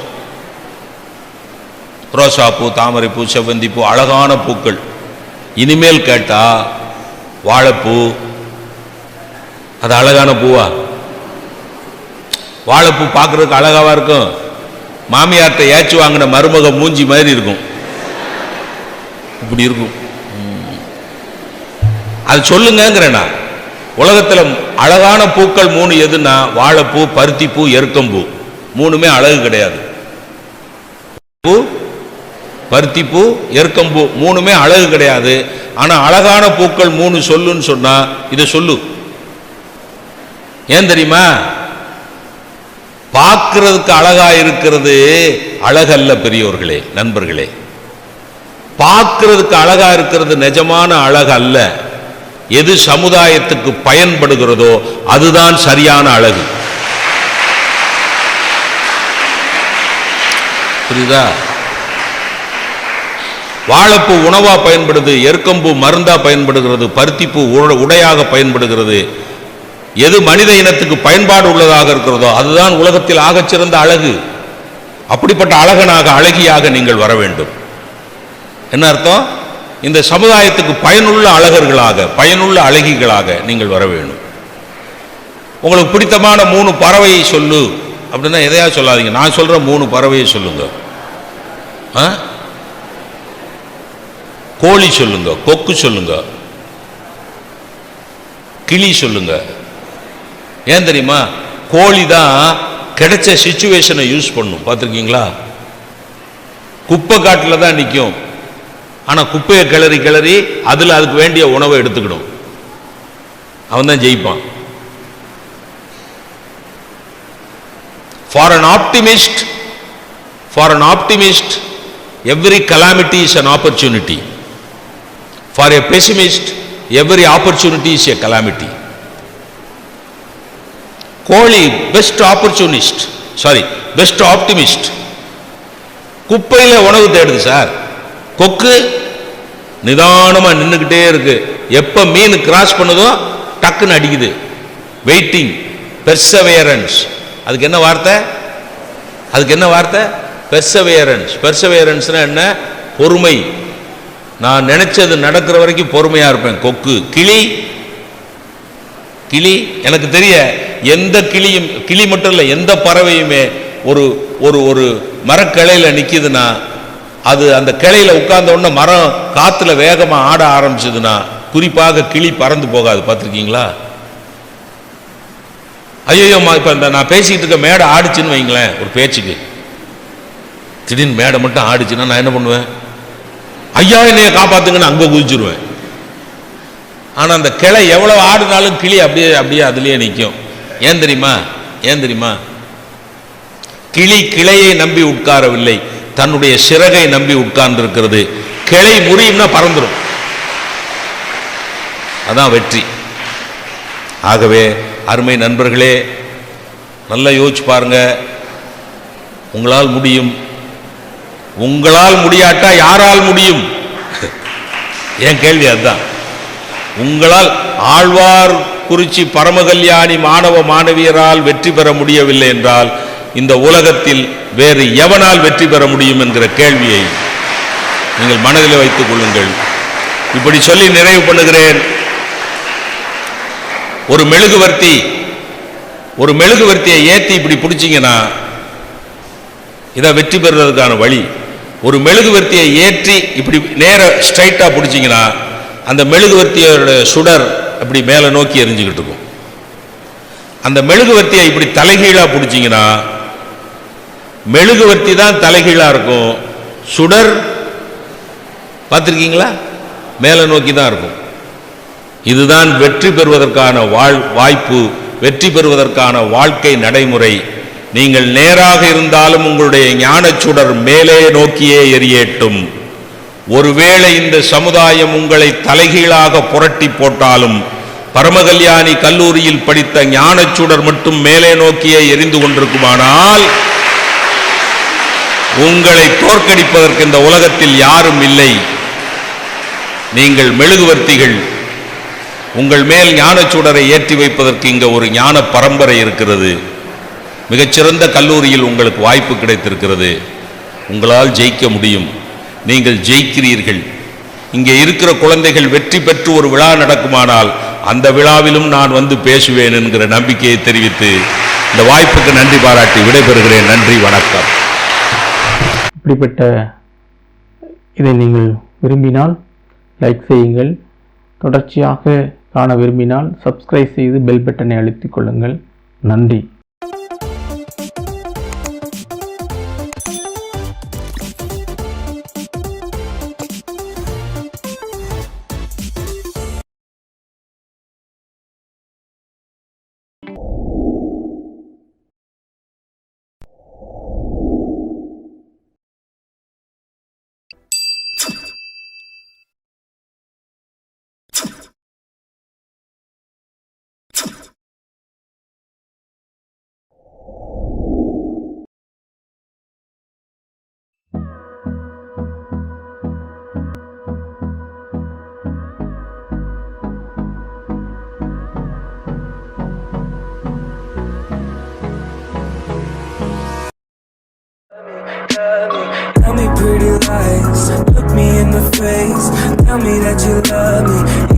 ரோசாப்பூ, தாமரைப்பூ, செவ்வந்திப்பூ, அழகான பூக்கள். இனிமேல் கேட்டா வாழைப்பூ அது அழகான பூவா? வாழைப்பூ பார்க்கறதுக்கு அழகாவா இருக்கும்? மாமியார்ட்ட ஏச்சு வாங்கின மருமக மூஞ்சி மாதிரி இருக்கும், இப்படி இருக்கும். அது சொல்லுங்கிறேன்னா, உலகத்தில் அழகான பூக்கள் 3 எதுன்னா வாழைப்பூ, பருத்திப்பூ, எருக்கம்பூ. 3மே அழகு கிடையாது. பூ, பருத்திப்பூ, எருக்கம்பூ 3மே அழகு கிடையாது. ஆனா அழகான பூக்கள் 3 சொல்லுன்னு சொன்னா இதை சொல்லு. ஏன் தெரியுமா? பார்க்கிறதுக்கு அழகா இருக்கிறது அழகல்ல பெரியோர்களே, நண்பர்களே. பார்க்கிறதுக்கு அழகா இருக்கிறது நிஜமான அழகு அல்ல. எது சமுதாயத்துக்கு பயன்படுகிறதோ அதுதான் சரியான அழகு. புரியுதா? வாழைப்பூ உணவா பயன்படுது, எருக்கம்பூ மருந்தா பயன்படுகிறது, பருத்திப்பூ உடையாக பயன்படுகிறது. எது மனித இனத்துக்கு பயன்பாடு உள்ளதாக இருக்கிறதோ அதுதான் உலகத்தில் ஆகச்சிறந்த அழகு. அப்படிப்பட்ட அழகனாக, அழகியாக நீங்கள் வர வேண்டும். என்ன அர்த்தம்? இந்த சமுதாயத்துக்கு பயனுள்ள அழகர்களாக, பயனுள்ள அழகிகளாக நீங்கள் வர வேண்டும். உங்களுக்கு பிடித்தமான 3 பறவையை சொல்லு அப்படின்னா எதையா சொல்லாதீங்க. நான் சொல்ற 3 பறவையை சொல்லுங்க. கோழி சொல்லுங்க, கொக்கு சொல்லுங்க, கிளி சொல்லுங்க. ஏன் தெரியுமா? கோழி தான் கிடைச்ச சிச்சுவேஷனை யூஸ் பண்ணும். பார்த்துருக்கீங்களா? குப்பை காட்டில் தான் நிற்கும். ஆனால் குப்பையை கிளறி கிளறி அதில் அதுக்கு வேண்டிய உணவை எடுத்துக்கிடும். அவன் தான் ஜெயிப்பான். For an optimist every calamity is an opportunity. For a pessimist every opportunity is a calamity. கோழி பெஸ்ட் ஆப்டிமிஸ்ட். குப்பையில உணவு தேடுது சார். கொக்கு நிதானமா நின்றுகிட்டே இருக்கு. எப்ப மீன் கிராஸ் பண்ணுதோ டக்குன்னு அடிக்குது. வெயிட்டிங், பெர்சவேரன்ஸ். அதுக்கு என்ன வார்த்தை? பெர்சவேரன்ஸ்னா என்ன? பொறுமை. நான் நினைச்சது நடக்கிற வரைக்கும் பொறுமையா இருப்பேன். கொக்கு. கிளி எனக்கு தெரிய எந்த கிளி மட்டும் இல்லை, எந்த பறவையுமே ஒரு ஒரு ஒரு மரக்கிளையில நிக்குதுன்னா அது அந்த கிளையில உட்கார்ந்த உடனே மரம் காத்துல வேகமா ஆட ஆரம்பிச்சதுன்னா குறிப்பாக கிளி பறந்து போகாது. பார்த்துருக்கீங்களா? ஐயோ, இப்ப நான் பேசிக்கிட்டு இருக்க மேடை ஆடிச்சுன்னு வைங்களேன், ஒரு பேச்சுக்கு திடீர்னு மேடை மட்டும் ஆடிச்சுன்னா நான் என்ன பண்ணுவேன்? ஐயா என்னைய காப்பாத்துங்கன்னு அங்க குதிச்சிருவேன். ஆனா அந்த கிளை எவ்வளவு ஆடினாலும் கிளி அப்படியே அதுலயே நிற்கும். ஏன் தெரியுமா? கிளி கிளையை நம்பி உட்காரவில்லை, தன்னுடைய சிறகை நம்பி உட்கார்ந்து இருக்கிறது. கிளை முறியும்னா பறந்துடும். அதான் வெற்றி. ஆகவே அருமை நண்பர்களே, நல்லா யோசிச்சு பாருங்க. உங்களால் முடியும். உங்களால் முடியாட்டா யாரால் முடியும்? என் கேள்வி அதுதான். உங்களால் ஆழ்வார் குறிச்சி பரமகல்யாணி மாணவ மாணவியரால் வெற்றி பெற முடியவில்லை என்றால் இந்த உலகத்தில் வேறு எவனால் வெற்றி பெற முடியும் என்கிற கேள்வியை நீங்கள் மனதில் வைத்துக் கொள்ளுங்கள். இப்படி சொல்லி நிறைவு பண்ணுகிறேன். ஒரு மெழுகுவர்த்தியை ஏற்றி இப்படி பிடிச்சிங்கன்னா இதை வெற்றி பெறுவதற்கான வழி. ஒரு மெழுகுவர்த்தியை ஏற்றி இப்படி நேர ஸ்ட்ரைட்டா பிடிச்சிங்கன்னா அந்த மெழுகுவர்த்தியோட சுடர் அப்படி மேலே நோக்கி எரிஞ்சுக்கிட்டு இருக்கும். அந்த மெழுகுவர்த்தியை இப்படி தலைகீழா பிடிச்சிங்கன்னா மெழுகுவர்த்தி தான் தலைகீழா இருக்கும், சுடர் பார்த்திருக்கீங்களா மேலே நோக்கி தான் இருக்கும். இதுதான் வெற்றி பெறுவதற்கான வாய்ப்பு, வெற்றி பெறுவதற்கான வாழ்க்கை நடைமுறை. நீங்கள் நேராக இருந்தாலும் உங்களுடைய ஞானச்சுடர் மேலே நோக்கியே எரியேட்டும். ஒருவேளை இந்த சமுதாயம் உங்களை தலைகீழாக புரட்டி போட்டாலும் பரமகல்யாணி கல்லூரியில் படித்த ஞானச்சுடர் மட்டும் மேலே நோக்கியே எரிந்து கொண்டிருக்குமானால் உங்களை தோற்கடிப்பதற்கு இந்த உலகத்தில் யாரும் இல்லை. நீங்கள் மெழுகுவர்த்திகள். உங்கள் மேல் ஞானச்சுடரை ஏற்றி வைப்பதற்கு இங்க ஒரு ஞான பரம்பரை இருக்கிறது. மிகச்சிறந்த கல்லூரியில் உங்களுக்கு வாய்ப்பு கிடைத்திருக்கிறது. உங்களால் ஜெயிக்க முடியும். நீங்கள் ஜெயிக்கிறீர்கள். இங்கே இருக்கிற குழந்தைகள் வெற்றி பெற்று ஒரு விழா நடக்குமானால் அந்த விழாவிலும் நான் வந்து பேசுவேன் என்கிற நம்பிக்கையை தெரிவித்து இந்த வாய்ப்புக்கு நன்றி பாராட்டி விடைபெறுகிறேன். நன்றி, வணக்கம். இப்படிப்பட்ட இதை நீங்கள் விரும்பினால் லைக் செய்யுங்கள். தொடர்ச்சியாக காண விரும்பினால் சப்ஸ்கிரைப் செய்து பெல் பட்டனை அழுத்திக் கொள்ளுங்கள். நன்றி. Tell me pretty lies, look me in the face. Tell me that you love me.